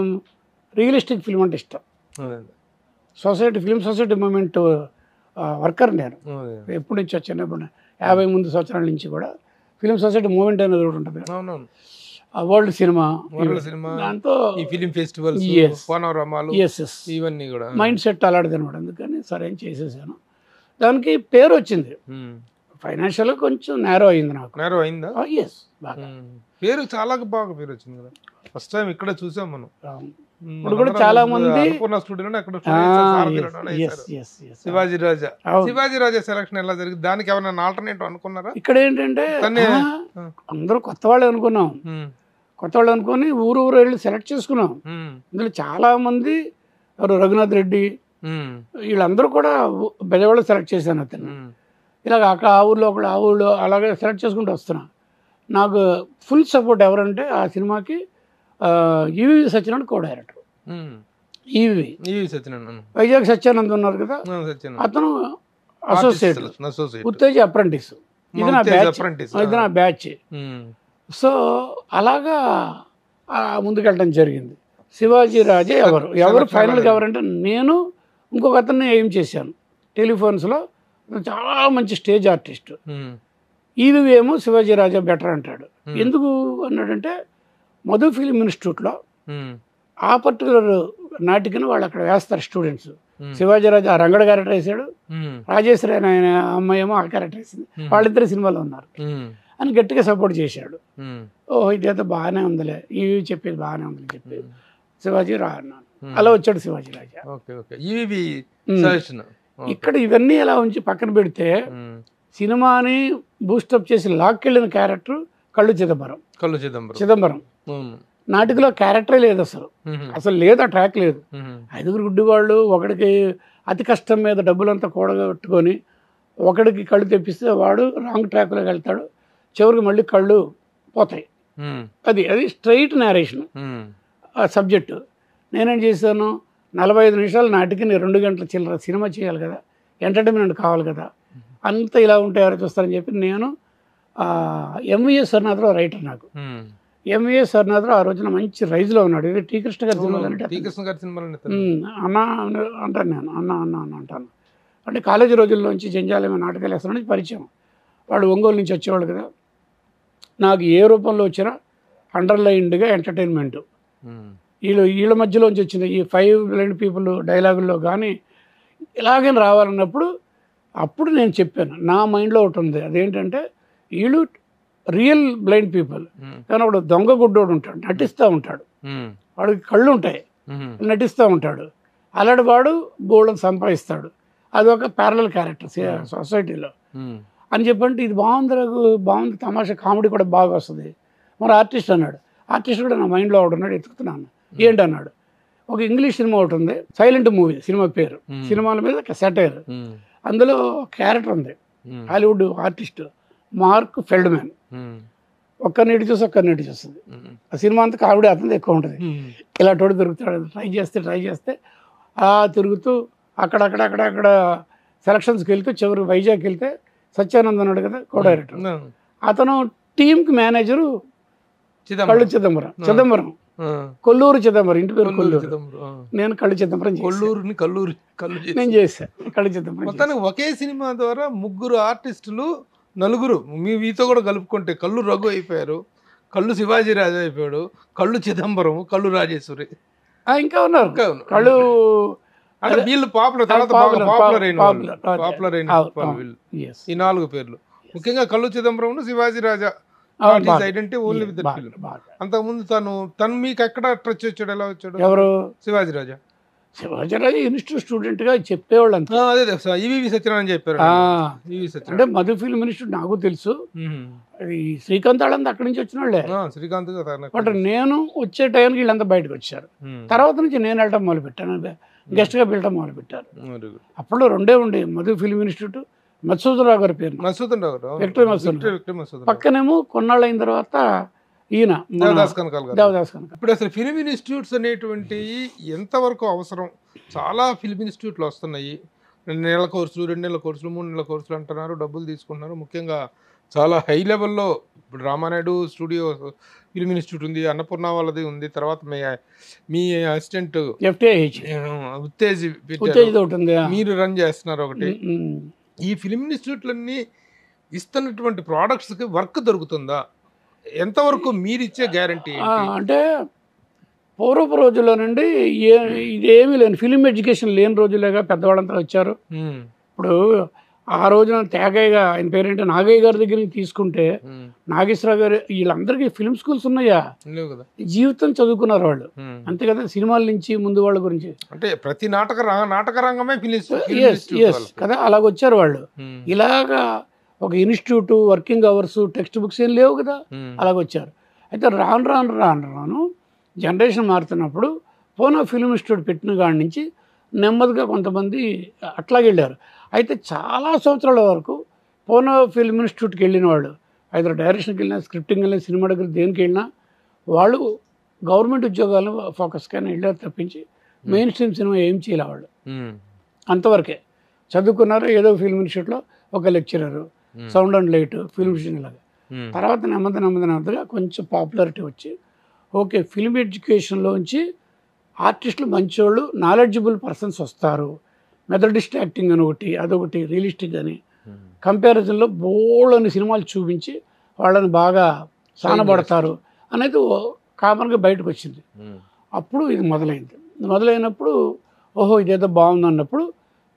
Speaker 3: రియలిస్టిక్ ఫిల్మ్ అంటే ఇష్టం. ఫిల్మ్ సొసైటీ మూమెంట్ వర్కర్ నేను ఎప్పటి నుంచి చిన్నప్పుడు 50 ముందు సంవత్సరాల నుంచి కూడా ఫిల్మ్ సొసైటీ మూమెంట్ అనేది ఒకటి ఉంటుంది, వరల్డ్ సినిమా, దాంతో
Speaker 2: ఫిలిం ఫెస్టివల్స్, ఇవన్నీ కూడా
Speaker 3: మైండ్ సెట్ అలాంటిది అనమాట. అందుకని సరే ఏం చేసేసాను. దానికి పేరు వచ్చింది, ఫైనాన్షియల్గా కొంచెం నేరో అయింది నాకు.
Speaker 2: నేరో అయిందా?
Speaker 3: ఎస్, బాగా
Speaker 2: పేరు చాలా బాగా పేరు వచ్చింది కదా, ఫస్ట్ టైం ఇక్కడ చూసాం మనం.
Speaker 3: ఇప్పుడు కూడా చాలా మంది
Speaker 2: శివాజీ రాజా సెలక్షన్ ఎలా జరిగింది, దానికి ఏమైనా ఆల్టర్నేటివ్ అనుకున్నారా?
Speaker 3: ఇక్కడ ఏంటంటే అందరూ కొత్త వాళ్ళు అనుకున్నాం, కొత్త వాళ్ళు అనుకుని ఊరు వెళ్ళి సెలెక్ట్ చేసుకున్నాం. ఇందులో చాలా మంది ఎవరు, రఘునాథ్ రెడ్డి, వీళ్ళందరూ కూడా బెజవాడలో సెలెక్ట్ చేశాను అతను. ఇలాగ అక్కడ ఆ ఊళ్ళో ఒకళ్ళు, ఆ ఊళ్ళో అలాగే సెలెక్ట్ చేసుకుంటూ వస్తున్నా. నాకు ఫుల్ సపోర్ట్ ఎవరంటే ఆ సినిమాకి ఈవి సత్యనారాయణ కో డైరెక్టర్. వైజాగ్ సత్యానంద్ ఉన్నారు కదా, అతను అసోసియేట్, ఉత్తేజ అప్రెంటిస్, ఇది నా బ్యాచ్. సో అలాగా ముందుకెళ్ళడం జరిగింది. శివాజీ రాజే ఎవరు ఫైనల్గా ఎవరంటే నేను ఇంకొక అతన్ని ఏం చేశాను టెలిఫోన్స్లో, చాలా మంచి స్టేజ్ ఆర్టిస్ట్. ఈవి ఏమో శివాజీ రాజా బెటర్ అంటాడు. ఎందుకు అన్నాడంటే మధు ఫిలిం ఇన్స్టిట్యూట్లో ఆ పర్టికులర్ నాటికను వాళ్ళు అక్కడ వేస్తారు స్టూడెంట్స్. శివాజీరాజు ఆ రంగడ క్యారెక్టర్ వేసాడు, రాజేశ్వరి ఆయన అమ్మాయి ఏమో ఆ క్యారెక్టర్ వేసింది, వాళ్ళిద్దరు సినిమాలో ఉన్నారు అని గట్టిగా సపోర్ట్ చేశాడు. ఓహో ఇదైతే బాగానే ఉందిలే, ఇవి చెప్పేది బాగానే ఉందని చెప్పి శివాజీ రా అన్నాను. అలా వచ్చాడు శివాజీ రాజా. ఇక్కడ ఇవన్నీ ఎలా ఉంచి పక్కన పెడితే సినిమాని బూస్టప్ చేసి లాక్కెళ్ళిన క్యారెక్టర్ కళ్ళు చిదంబరం. నాటికలో క్యారెక్టరే లేదు, అసలు లేదు, ఆ ట్రాక్ లేదు. 5 గుడ్డి వాళ్ళు ఒకడికి అతి కష్టం మీద డబ్బులంతా కూడగట్టుకొని ఒకడికి కళ్ళు తెప్పిస్తే వాడు రాంగ్ ట్రాక్లోకి వెళ్తాడు, చివరికి మళ్ళీ కళ్ళు పోతాయి. అది స్ట్రైట్ నేరేషన్ ఆ సబ్జెక్టు. నేనేం చేశాను, 45 నిమిషాలు నాటికి 2 గంటల చిల్లర సినిమా చేయాలి కదా, ఎంటర్టైన్మెంట్ కావాలి కదా, అంత ఇలా ఉంటే ఎవరు చూస్తారని చెప్పి నేను ఎంవిఎస్ సర్నాథరావు రైటర్. నాకు ఎంవిఎస్ సర్నాథరావు ఆ రోజున మంచి రైజ్లో ఉన్నాడు. ఇది టీ కృష్ణ గారి సినిమా అన్న అంటాను నేను, అన్న అన్న అన్న అంటాను. అంటే కాలేజీ రోజుల్లోంచి జంజాలమే నాటకాలు వేస్తానని పరిచయం. వాడు ఒంగోలు నుంచి వచ్చేవాళ్ళు కదా, నాకు ఏ రూపంలో వచ్చినా అండర్లైన్డ్గా ఎంటర్టైన్మెంట్ వీళ్ళ మధ్యలోంచి వచ్చింది. ఈ 5 బ్లైండ్ పీపుల్ డైలాగుల్లో కానీ ఇలాగే రావాలన్నప్పుడు అప్పుడు నేను చెప్పాను, నా మైండ్లో ఒకటి ఉంది, అదేంటంటే వీళ్ళు రియల్ బ్లైండ్ పీపుల్, కానీ వాడు దొంగ గుడ్డోడు ఉంటాడు, నటిస్తూ ఉంటాడు, వాడికి కళ్ళు ఉంటాయి, నటిస్తూ ఉంటాడు, అలాంటి వాడు గోల్డ్ని సంపాదిస్తాడు, అదొక ప్యారలల్ క్యారెక్టర్ సొసైటీలో అని చెప్పంటే ఇది బాగుంది తమాషా, కామెడీ కూడా బాగా వస్తుంది. మరి ఆర్టిస్ట్ అన్నాడు, ఆర్టిస్ట్ కూడా నా మైండ్లో ఒకటి ఉన్నాడు, ఎత్తుకుతున్నాను ఏంటి అన్నాడు. ఒక ఇంగ్లీష్ సినిమా ఒకటి ఉంది, సైలెంట్ మూవీ సినిమా పేరు, సినిమాల మీద సెటైర్, అందులో క్యారెక్టర్ ఉంది, హాలీవుడ్ ఆర్టిస్ట్ మార్క్ ఫెల్డ్మ్యాన్. ఒక్కరిని చూస్తుంది, ఆ సినిమా అంతా కామెడీ అతనిది ఎక్కువ ఉంటుంది. ఇలా తోడు దొరుకుతాడు, ట్రై చేస్తే తిరుగుతూ అక్కడ సెలక్షన్స్కి వెళ్తూ చివరికి వైజాగ్కి వెళ్తే సత్యానంద్ అన్నాడు కదా కో డైరెక్టర్, అతను టీంకి మేనేజరు కళ్ళు చిదంబరం, కొల్లూరు చిదంబరం, ఇంటి పేరు కొల్లూరు, నేను కళ్ళు చిదంబరం నేను చేశాను. కళ్ళు చిదంబరం
Speaker 2: ఒకే సినిమా ద్వారా 3 ఆర్టిస్టులు 4 మీతో కూడా కలుపుకుంటే కళ్ళు రఘు అయిపోయారు, కళ్ళు శివాజీ రాజా అయిపోయాడు, కళ్ళు చిదంబరం, కళ్ళు రాజేశ్వరి
Speaker 3: ఇంకా ఉన్నారు. కళ్ళు
Speaker 2: అంటే వీళ్ళు పాపులర్ అయిన ఈ 4 పేర్లు, ముఖ్యంగా Kallu Chidambaram, Shivaji Raja identity only with that film. అంతకుముందు తను మీకు ఎక్కడ టచ్ వచ్చాడు, ఎలా వచ్చాడు?
Speaker 3: ఎవరు?
Speaker 2: శివాజీ రాజా
Speaker 3: ఇన్స్టిట్యూట్ స్టూడెంట్ గా చెప్పేవాళ్ళు అంతా.
Speaker 2: ఈవీవి సత్యనారాయణ చెప్పారు.
Speaker 3: అంటే మధు ఫిల్మ్ ఇన్స్టిట్యూట్ నాకు తెలుసు, ఈ శ్రీకాంత్ వాళ్ళంతా అక్కడి నుంచి వచ్చిన వాళ్ళే.
Speaker 2: శ్రీకాంత్
Speaker 3: బట్ నేను వచ్చే టైంకి వీళ్ళంతా బయటకు వచ్చారు. తర్వాత నుంచి నేను వెళ్ళటం మొదలు పెట్టాను, గెస్ట్ గా వెళ్ళటం మొదలు పెట్టారు. అప్పుడు 2 ఉండే, మధు ఫిల్మ్ ఇన్స్టిట్యూట్, మధుసూదనరావు గారి పేరు పక్కనేమో, కొన్నాళ్ళు అయిన తర్వాత ఈయన
Speaker 2: దేవదాస్ కనకాల. ఇప్పుడు అసలు ఫిల్మ్ ఇన్స్టిట్యూట్స్ అనేటువంటి ఎంతవరకు అవసరం? చాలా ఫిల్మ్ ఇన్స్టిట్యూట్లు వస్తున్నాయి, 2 నెలల కోర్సులు, 2 నెలల కోర్సులు, 3 నెలల కోర్సులు అంటున్నారు, డబ్బులు తీసుకుంటున్నారు. ముఖ్యంగా చాలా హై లెవెల్లో ఇప్పుడు రామానాయుడు స్టూడియో ఫిల్మ్ ఇన్స్టిట్యూట్ ఉంది, అన్నపూర్ణ వాళ్ళది ఉంది, తర్వాత మీ అసిస్టెంట్ ఉత్తేజ్ మీరు రన్ చేస్తున్నారు ఒకటి. ఈ ఫిల్మ్ ఇన్స్టిట్యూట్లన్నీ ఇస్తున్నటువంటి ప్రోడక్ట్స్కి వర్క్ దొరుకుతుందా? ఎంతవరకు మీరు ఇచ్చే గ్యారంటీ?
Speaker 3: అంటే పూర్వపు రోజుల్లో నుండి ఇదేమీ లేని ఫిలిం ఎడ్యుకేషన్ లేని రోజులేగా పెద్దవాళ్ళంతా వచ్చారు. ఇప్పుడు ఆ రోజున తేగయ్యగా, ఆయన పేరేంటే నాగయ్య గారి దగ్గర తీసుకుంటే నాగేశ్వరరావు గారు, వీళ్ళందరికీ ఫిల్మ్ స్కూల్స్ ఉన్నాయా? జీవితం చదువుకున్నారు వాళ్ళు, అంతే కదా. సినిమాల నుంచి ముందు వాళ్ళ గురించి
Speaker 2: అంటే ప్రతి నాటక రంగమే
Speaker 3: కదా, అలాగొచ్చారు వాళ్ళు. ఇలాగా ఒక institute, working hours, text books ఏం లేవు కదా, అలాగొచ్చారు. అయితే రాను జనరేషన్ మారుతున్నప్పుడు పూనా ఫిల్మ్ ఇన్స్టిట్యూట్ పెట్టిన కాడి నుంచి నెమ్మదిగా కొంతమంది అట్లాగే వెళ్ళారు. అయితే చాలా సంవత్సరాల వరకు పూనా ఫిల్మ్ ఇన్స్టిట్యూట్కి వెళ్ళిన వాళ్ళు, అయితే డైరెక్షన్కి వెళ్ళినా, స్క్రిప్టింగ్ వెళ్ళినా, సినిమా దగ్గర దేనికి వెళ్ళినా వాళ్ళు గవర్నమెంట్ ఉద్యోగాలు ఫోకస్గానే వెళ్ళారు తప్పించి మెయిన్ స్ట్రీమ్ సినిమా ఏం చేయాలి వాళ్ళు. అంతవరకే చదువుకున్నారు, ఏదో ఫిల్మ్ ఇన్స్టిట్యూట్లో ఒక lecturer, sound and light, film institute లాగా. తర్వాత నెమ్మదిగా కొంచెం పాపులారిటీ వచ్చి ఓకే ఫిల్మ్ ఎడ్యుకేషన్లోంచి ఆర్టిస్టులు మంచోళ్ళు, నాలెడ్జబుల్ పర్సన్స్ వస్తారు. మెథడిస్ట్ యాక్టింగ్ అని ఒకటి, అదొకటి, రియలిస్టిక్ అని కంపారిజన్లో బోల్డని సినిమాలు చూపించి వాళ్ళని బాగా సానబడతారు అనేది కామన్గా బయటకు వచ్చింది. అప్పుడు ఇది మొదలైంది. మొదలైనప్పుడు ఓహో ఇదేదో బాగుంది అన్నప్పుడు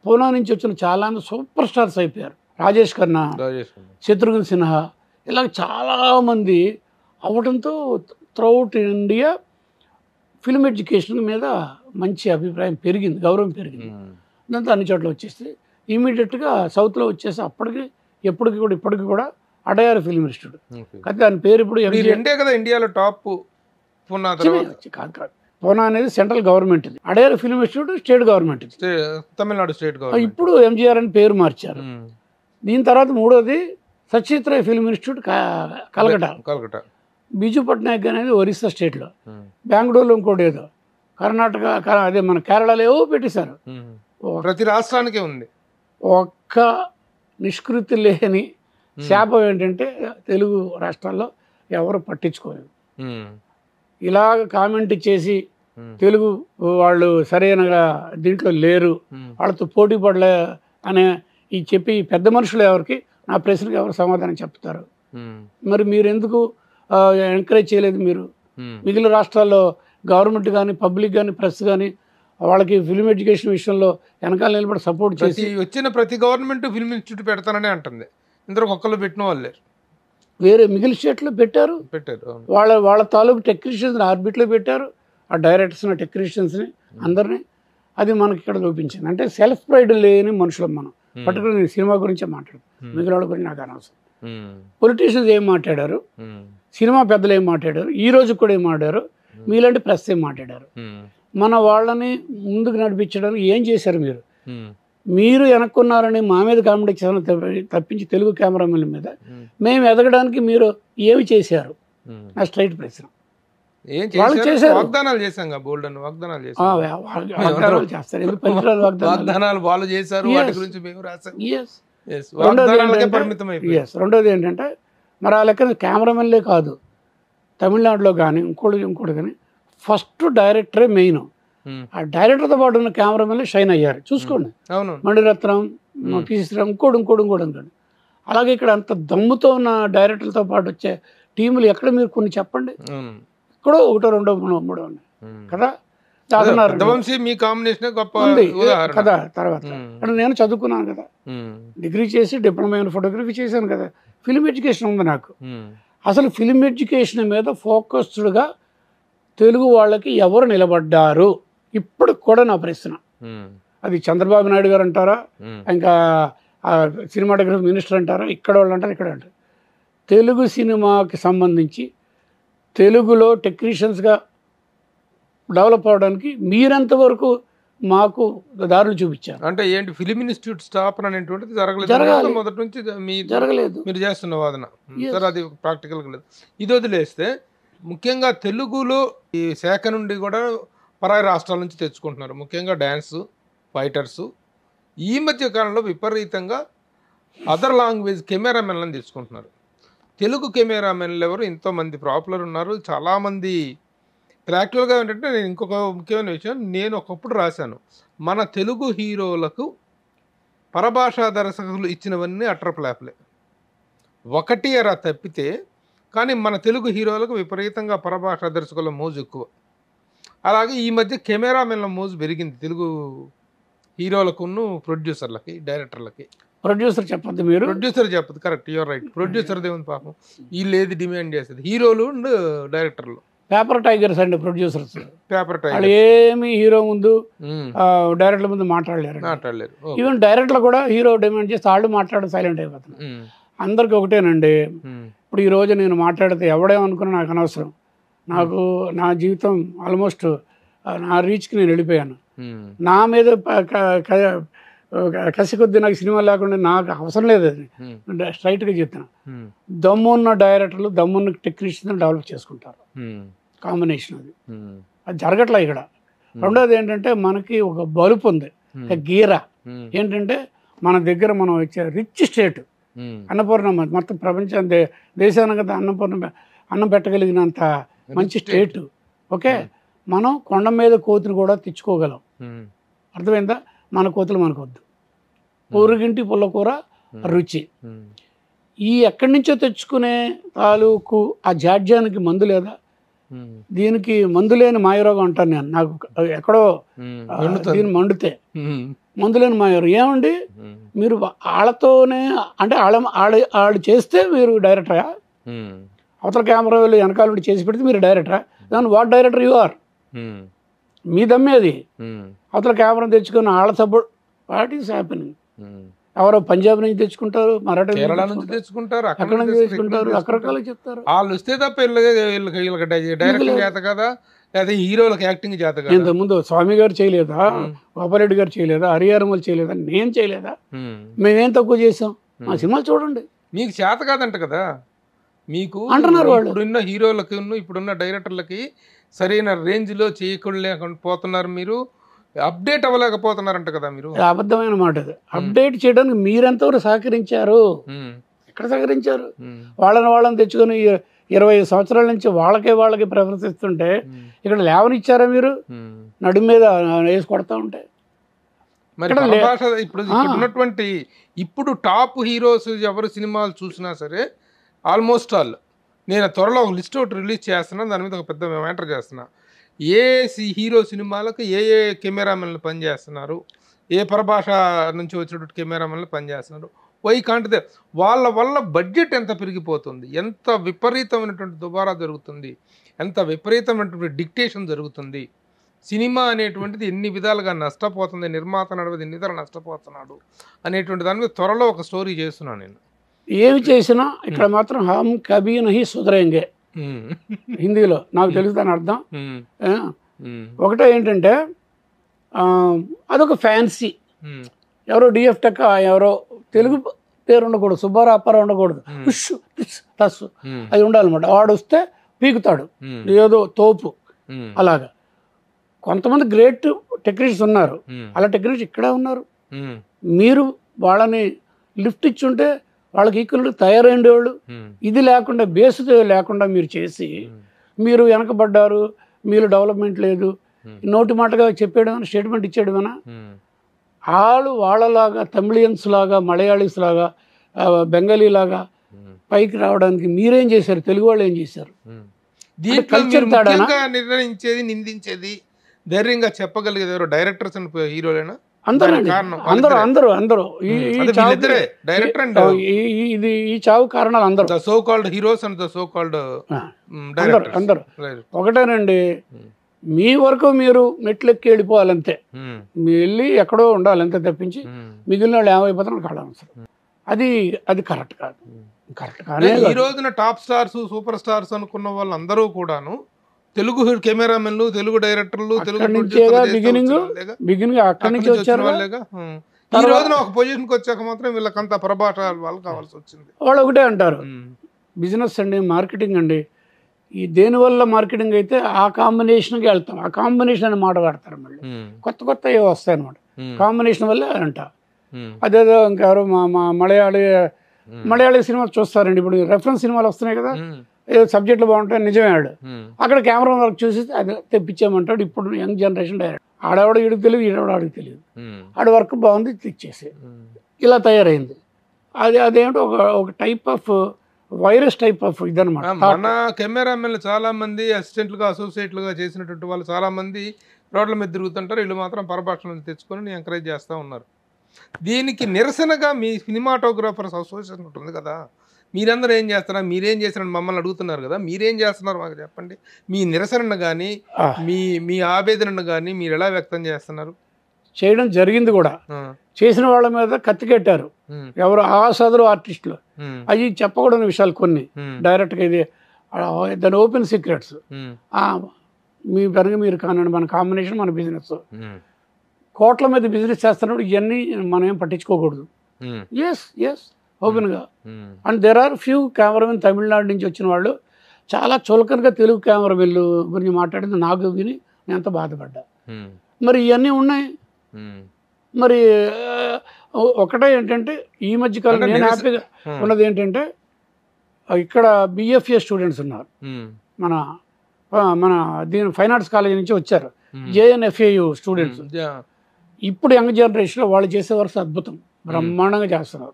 Speaker 3: పూనా నుంచి వచ్చిన చాలామంది సూపర్ స్టార్స్ అయిపోయారు. రాజేష్ ఖన్నా, శత్రుఘ్న సిన్హా, ఇలా చాలామంది అవ్వడంతో త్రూఅవుట్ ఇండియా ఫిల్మ్ ఎడ్యుకేషన్ మీద మంచి అభిప్రాయం పెరిగింది, గౌరవం పెరిగింది. దాంతో అన్ని చోట్ల వచ్చేసి ఇమీడియట్గా సౌత్లో వచ్చేసి అప్పటికి ఎప్పటికి కూడా ఇప్పటికి కూడా అడయార్ ఫిల్మ్ ఇన్స్టిట్యూట్. కానీ దాని పేరు ఇప్పుడు
Speaker 2: కదా ఇండియాలో టాప్.
Speaker 3: కాదు, పూనా అనేది సెంట్రల్ గవర్నమెంట్, ఇది Adyar film institute state government,
Speaker 2: Tamil Nadu state government.
Speaker 3: ఇప్పుడు ఎంజీఆర్ అని పేరు మార్చారు. దీని తర్వాత మూడోది సచిత్రాయ్ ఫిల్మ్ ఇన్స్టిట్యూట్ కలకటా. బిజు పట్నాయక్ అనేది ఒరిస్సా స్టేట్లో, బెంగళూరులో ఇంకోటి ఏదో, కర్ణాటక అదే మన కేరళలో ఏవో పెట్టేశారు.
Speaker 2: ప్రతి రాష్ట్రానికి ఉంది.
Speaker 3: ఒక్క నిష్కృతి లేని శాపం ఏంటంటే తెలుగు రాష్ట్రాల్లో ఎవరు పట్టించుకోలేదు. ఇలాగ కామెంట్ చేసి తెలుగు వాళ్ళు సరైనగా దీంట్లో లేరు, వాళ్ళతో పోటీ పడలే అనే ఈ చెప్పి పెద్ద మనుషులు ఎవరికి నా ప్రశ్నకు ఎవరు సమాధానం చెప్తారు? మరి మీరు ఎందుకు ఎంకరేజ్ చేయలేదు? మీరు మిగిలిన రాష్ట్రాల్లో గవర్నమెంట్ కానీ పబ్లిక్ కానీ ప్రెస్ కానీ వాళ్ళకి ఫిల్మ్ ఎడ్యుకేషన్ విషయంలో వెనకాల నిలబడి సపోర్ట్ చేసి
Speaker 2: వచ్చిన ప్రతి గవర్నమెంట్ ఫిల్మ్ ఇన్స్టిట్యూట్ పెడతానని అంటుంది. ఇందరూ ఒక్కళ్ళు పెట్టిన వాళ్ళే
Speaker 3: వేరే మిగిలిన స్టేట్లో పెట్టారు. వాళ్ళ తాలూకు టెక్నీషియన్స్ ఆర్బిట్లో పెట్టారు, ఆ డైరెక్టర్స్ని టెక్నీషియన్స్ని అందరినీ. అది మనకి ఇక్కడ చూపించింది. అంటే సెల్ఫ్ ప్రైడ్ లేని మనుషులం మనం. పర్టికులర్ నేను సినిమా గురించే మాట్లాడు, మిగిలిన వాళ్ళ గురించి నాకు అనవసరం. పొలిటీషియన్స్ ఏం మాట్లాడారు, సినిమా పెద్దలు ఏం మాట్లాడారు, ఈ రోజు కూడా ఏం మాట్లాడారు, మీలాంటి ప్రెస్ ఏం మాట్లాడారు, మన వాళ్ళని ముందుకు నడిపించడానికి ఏం చేశారు? మీరు వెనక్కున్నారని మా మీద కామెంట్ చేసిన తప్పించి తెలుగు కెమెరామెన్ల మీద మేము ఎదగడానికి మీరు ఏమి చేశారు? నా స్ట్రైట్ ప్రశ్న.
Speaker 2: వాగ్దానాలు చేశాం, వాగ్దానాలు
Speaker 3: చేస్తారు. రెండోది ఏంటంటే మరి ఆ లెక్కన కెమెరామెన్లే కాదు, తమిళనాడులో కానీ ఇంకోటి కానీ ఫస్ట్ డైరెక్టరే మెయిన్. ఆ డైరెక్టర్తో పాటు ఉన్న కెమెరామెన్లే షైన్ అయ్యారు. చూసుకోండి, మణిరత్నం, పిసి శ్రీరామ్, ఇంకోటి. అలాగే ఇక్కడ అంత దమ్ముతో ఉన్న డైరెక్టర్లతో పాటు వచ్చే టీములు ఎక్కడ మీరు కొన్ని చెప్పండి. ఇక్కడ ఒకటో రెండో మూడో ఉన్నాయి కదా. కదా తర్వాత అంటే నేను చదువుకున్నాను కదా, డిగ్రీ చేసి డిప్లొమా ఇన్ ఫోటోగ్రఫీ చేశాను కదా, ఫిల్మ్ ఎడ్యుకేషన్ ఉంది నాకు. అసలు ఫిల్మ్ ఎడ్యుకేషన్ మీద ఫోకస్డ్గా తెలుగు వాళ్ళకి ఎవరు నిలబడ్డారు ఇప్పుడు కూడా నా ప్రశ్న. అది చంద్రబాబు నాయుడు గారు అంటారా, ఇంకా సినిమాటోగ్రఫీ మినిస్టర్ అంటారా, ఇక్కడ వాళ్ళు అంటారు, ఇక్కడ అంటారు. తెలుగు సినిమాకి సంబంధించి తెలుగులో టెక్నీషియన్స్గా డెవలప్ అవడానికి మీరెంతవరకు మాకు దారులు చూపించారు?
Speaker 2: అంటే ఏంటి ఫిలిం ఇన్స్టిట్యూట్ స్థాపన అనేటువంటిది జరగలేదు మొదటి నుంచి,
Speaker 3: జరగలేదు.
Speaker 2: మీరు చేస్తున్న వాదన సార్ అది ప్రాక్టికల్గా లేదు. ఇది వదిలేస్తే ముఖ్యంగా తెలుగులో ఈ శాఖ నుండి కూడా పరాయి రాష్ట్రాల నుంచి తెచ్చుకుంటున్నారు, ముఖ్యంగా డ్యాన్స్ ఫైటర్సు. ఈ మధ్య కాలంలో విపరీతంగా అదర్ లాంగ్వేజ్ కెమెరామెన్లను తెచ్చుకుంటున్నారు. తెలుగు కెమెరామెన్లు ఎవరు ఎంతోమంది పాపులర్ ఉన్నారు, చాలామంది. యాక్చువల్గా ఏంటంటే నేను ఇంకొక ముఖ్యమైన విషయం, నేను ఒకప్పుడు రాశాను, మన తెలుగు హీరోలకు పరభాషా దర్శకులు ఇచ్చినవన్నీ అట్రప్లాప్లే, ఒకటి అరా తప్పితే. కానీ మన తెలుగు హీరోలకు విపరీతంగా పరభాషా దర్శకుల మోజు ఎక్కువ. అలాగే ఈ మధ్య కెమెరామెన్ల మోజు పెరిగింది తెలుగు హీరోలకును ప్రొడ్యూసర్లకి, డైరెక్టర్లకి.
Speaker 3: ప్రొడ్యూసర్ చెప్పద్దు, మీరు
Speaker 2: ప్రొడ్యూసర్ చెప్పదు, కరెక్ట్, యువర్ రైట్. ప్రొడ్యూసర్ దేవుని పాపం వీళ్ళు ఏది డిమాండ్ చేస్తుంది, హీరోలు అండ్ డైరెక్టర్లు.
Speaker 3: పేపర్ టైగర్స్ అండి ప్రొడ్యూసర్స్.
Speaker 2: పేపర్ టైగర్
Speaker 3: ఏమి హీరో ముందు డైరెక్టర్ల ముందు మాట్లాడలేరు. ఈవెన్ డైరెక్టర్లు కూడా హీరో డిమాండ్ చేస్తే వాళ్ళు మాట్లాడి సైలెంట్ అయిపోతున్నారు. అందరికి ఒకటేనండి, ఇప్పుడు ఈరోజు నేను మాట్లాడితే ఎవడేమనుకున్నా నాకు అనవసరం. నాకు నా జీవితం ఆల్మోస్ట్ నా రీచ్కి నేను వెళ్ళిపోయాను. నా మీద కసి కొద్ది నాకు సినిమా లేకుండా నాకు అవసరం లేదు. అది స్ట్రైట్గా చెప్తాను. దమ్మున్న డైరెక్టర్లు దమ్మున్న టెక్నీషియన్ డెవలప్ చేసుకుంటారు, కాంబినేషన్. అది జరగట్లే ఇక్కడ. రెండోది ఏంటంటే మనకి ఒక బలుపు ఉంది, ఒక గీర. ఏంటంటే మన దగ్గర మనం వచ్చే రిచ్ స్టేట్ అన్నపూర్ణమ్మ, మొత్తం ప్రపంచం దేశానికి కదా అన్నం పెట్టగలిగినంత మంచి స్టేట్. ఓకే, మనం కొండ మీద కోతులు కూడా తెచ్చుకోగలం. అర్థమైందా? మన కోతులు మనకు వద్దు. పొరుగింటి పుల్లకూర రుచి. ఈ ఎక్కడి నుంచో తెచ్చుకునే తాలూకు ఆ జాడ్యానికి మందు లేదా? దీనికి మందులేని మాయరోగం అంటాను నేను. నాకు ఎక్కడో దీన్ని మండితే మందులేని మాయరోగం ఏమండి, మీరు వాళ్ళతోనే అంటే వాళ్ళు చేస్తే మీరు డైరెక్టరా? అవతల కెమెరా వెళ్ళి వెనకాల నుండి చేసి పెడితే మీరు డైరెక్టరా? దాని వాట్ డైరెక్టర్ యు ఆర్? మీ దమ్మే అది. అవతల కెమెరా తెచ్చుకుని వాళ్ళ సపోర్ట్, వాట్ ఈస్ హ్యాపెనింగ్? ఎవరో పంజాబ్ నుంచి తెచ్చుకుంటారు, మరాఠా
Speaker 2: కేరళ నుంచి తెచ్చుకుంటారు,
Speaker 3: అక్కడ నుంచి తెచ్చుకుంటారు, రకరకాలు చెప్తారు.
Speaker 2: వాళ్ళు వస్తే తప్ప డైరెక్టింగ్ చేత కదా, లేదా హీరోలకు యాక్టింగ్ చేత కదా.
Speaker 3: ఇంతకుముందు స్వామి గారు చేయలేదా, గోపారెడ్డి గారు చేయలేదా, హరిహరమల్ చేయలేదా, నేను చేయలేదా? మేమేం తక్కువ చేసాం? మా సినిమాలు చూడండి.
Speaker 2: మీకు చేత కాదంట కదా మీకు
Speaker 3: అంటున్నారు వాళ్ళు.
Speaker 2: ఇప్పుడున్న హీరోలకు ఇప్పుడున్న డైరెక్టర్లకి సరైన రేంజ్లో చేయలేకుండా పోతున్నారు, మీరు అప్డేట్ అవ్వలేకపోతున్నారంట కదా. మీరు
Speaker 3: అబద్ధమైన మాట అది. అప్డేట్ చేయడానికి మీరెంతవరకు సహకరించారు? ఎక్కడ సహకరించారు? వాళ్ళని తెచ్చుకొని 25 సంవత్సరాల నుంచి వాళ్ళకి ప్రిఫరెన్స్ ఇస్తుంటే ఇక్కడ లేవనిచ్చారా మీరు? నడుము మీద వేసి కొడతా ఉంటే
Speaker 2: మరి ఇప్పుడు ఉన్నటువంటి ఇప్పుడు టాప్ హీరోస్ ఎవరు సినిమాలు చూసినా సరే ఆల్మోస్ట్ ఆల్, నేను త్వరలో ఒక లిస్ట్ ఒకటి రిలీజ్ చేస్తున్నా, దాని మీద ఒక పెద్ద మ్యాటర్ చేస్తున్నా. ఏ హీరో సినిమాలకు ఏ కెమెరామెన్లు పనిచేస్తున్నారు, ఏ పరభాష నుంచి వచ్చినటువంటి కెమెరామెన్లు పనిచేస్తున్నారు, వై కాంటే వాళ్ళ వల్ల బడ్జెట్ ఎంత పెరిగిపోతుంది, ఎంత విపరీతమైనటువంటి దుబారా జరుగుతుంది, ఎంత విపరీతమైనటువంటి డిక్టేషన్ జరుగుతుంది, సినిమా అనేటువంటిది ఎన్ని విధాలుగా నష్టపోతుంది, నిర్మాత నడవది ఎన్ని విధాలు నష్టపోతున్నాడు అనేటువంటి దాని మీద త్వరలో ఒక స్టోరీ చేస్తున్నాను నేను.
Speaker 3: ఏమి చేసినా ఇక్కడ మాత్రం హమ్ కభీ నహీ సుధరేంగే హిందీలో నాకు తెలుసు దాని అర్థం. ఒకటే ఏంటంటే అదొక ఫ్యాన్సీ. ఎవరో డిఎఫ్ టెక్ ఎవరో తెలుగు పేరు ఉండకూడదు, సుబ్బారావు అప్పారావు ఉండకూడదు, తస్సు అది ఉండాలన్నమాట. వాడు వస్తే పీకుతాడు ఏదో తోపు. అలాగా కొంతమంది గ్రేట్ టెక్నీషియన్స్ ఉన్నారు, అలా టెక్నీషియన్స్ ఇక్కడే ఉన్నారు. మీరు వాళ్ళని లిఫ్ట్ ఇచ్చుంటే వాళ్ళకి ఈక్వల్ తయారైండేవాళ్ళు. ఇది లేకుండా బేస్ లేకుండా మీరు చేసి మీరు వెనకబడ్డారు, మీరు డెవలప్మెంట్ లేదు, నోటి మాటగా చెప్పేయడం స్టేట్మెంట్ ఇచ్చేయడమేనా? వాళ్ళలాగా తమిళియన్స్ లాగా, మలయాళీస్ లాగా, బెంగాలీ లాగా పైకి రావడానికి మీరేం చేశారు? తెలుగు వాళ్ళు ఏం చేశారు?
Speaker 2: కల్చర్ నిర్ణయించేది, నిందించేది, ధైర్యంగా చెప్పగలిగేది ఎవరు? డైరెక్టర్స్ అండ్ హీరోలేనా?
Speaker 3: అందరూ ఈ చావు కారణాలు అందరూ
Speaker 2: so called heroes and so called
Speaker 3: అందరూ ఒకటేనండి. మీ వరకు మీరు మెట్లెక్కి వెళ్ళిపోవాలంతే, మీ వెళ్ళి ఎక్కడో ఉండాలంతే తప్పించి మిగిలిన వాళ్ళు ఏమైపోతారో కావడం అది కరెక్ట్ కాదు. కరెక్ట్ కాదు.
Speaker 2: ఈ రోజున టాప్ స్టార్స్, సూపర్ స్టార్స్ అనుకున్న వాళ్ళందరూ కూడాను తెలుగు కెమెరామెన్లు, తెలుగు డైరెక్టర్లు, తెలుగు
Speaker 3: బిగినింగ్ అక్కడి నుంచి వచ్చారు.
Speaker 2: ఈ రోజున ఒక పొజిషన్కి వచ్చాక మాత్రం వీళ్ళకంతా ప్రభాష వాళ్ళు కావాల్సి వచ్చింది.
Speaker 3: వాళ్ళు ఒకటే అంటారు, బిజినెస్ అండి, మార్కెటింగ్ అండి. ఈ దేనివల్ల మార్కెటింగ్ అయితే ఆ కాంబినేషన్కి వెళ్తాం, ఆ కాంబినేషన్ అని మాట వాడతారు. మళ్ళీ కొత్త ఏవో వస్తాయి అనమాట, కాంబినేషన్ వల్లే అంట. అదేదో ఇంకెవరు మా మలయాళీ సినిమాలు చూస్తారండి. ఇప్పుడు రెఫరెన్స్ సినిమాలు వస్తున్నాయి కదా, ఏదో సబ్జెక్టులు బాగుంటాయి, నిజమేనాడు అక్కడ కెమెరా వర్క్ చూసి అది తెప్పించామంటాడు. ఇప్పుడు యంగ్ జనరేషన్ డైరెక్ట్ ఆడవాడు వీడికి తెలియదు, ఈడవాడు ఆడికి తెలియదు, ఆడ వర్క్ బాగుంది తెచ్చేసి ఇలా తయారైంది. అదేమిటో ఒక type of virus type of ఇదనమాట.
Speaker 2: మన కెమెరామెన్లు చాలా మంది అసిస్టెంట్లుగా, అసోసియేట్లుగా చేసినటువంటి వాళ్ళు చాలా మంది రోడ్ల మీద తిరుగుతుంటారు. వీళ్ళు మాత్రం పరభాషలను తెచ్చుకొని ఎంకరేజ్ చేస్తూ ఉన్నారు. దీనికి నిరసనగా మీ సినిమాటోగ్రాఫర్స్ అసోసియేషన్ ఉంటుంది కదా, మీరందరూ ఏం చేస్తున్నారు, మీరేం చేస్తున్నారని మమ్మల్ని అడుగుతున్నారు కదా, మీరేం చేస్తున్నారు మాకు చెప్పండి. మీ నిరసనను కానీ మీ ఆవేదనను కానీ మీరు ఎలా వ్యక్తం చేస్తున్నారు?
Speaker 3: చేయడం జరిగింది కూడా. చేసిన వాళ్ళ మీద కత్తి కట్టారు ఎవరు సదరు ఆర్టిస్టులు. అవి చెప్పకూడని విషయాలు కొన్ని డైరెక్ట్గా. ఇది దాని ఓపెన్ సీక్రెట్స్. మీ పరంగా మీరు కానివ్వండి, మన కాంబినేషన్, మన బిజినెస్, కోట్ల మీద బిజినెస్ చేస్తున్నప్పుడు ఇవన్నీ మనం ఏం పట్టించుకోకూడదు. ఎస్ ఓపెన్గా. And there are few cameramen Tamil Nadu నుంచి వచ్చిన వాళ్ళు చాలా చులకనగా తెలుగు కెమెరామెన్లు గురించి మాట్లాడింది నాకు విని నేను ఎంత బాధపడ్డా. మరి ఇవన్నీ ఉన్నాయి. మరి ఒకటే ఏంటంటే ఈ మధ్యకాలం నేను హ్యాపీగా ఉన్నది ఏంటంటే ఇక్కడ బిఎఫ్ఏ స్టూడెంట్స్ ఉన్నారు, మన దీని ఫైన్ ఆర్ట్స్ కాలేజీ నుంచి వచ్చారు, జేఎన్ఎఫ్ఏయు స్టూడెంట్స్. ఇప్పుడు యంగ్ జనరేషన్లో వాళ్ళు చేసే వర్క్స్ అద్భుతం, బ్రహ్మాండంగా చేస్తున్నారు,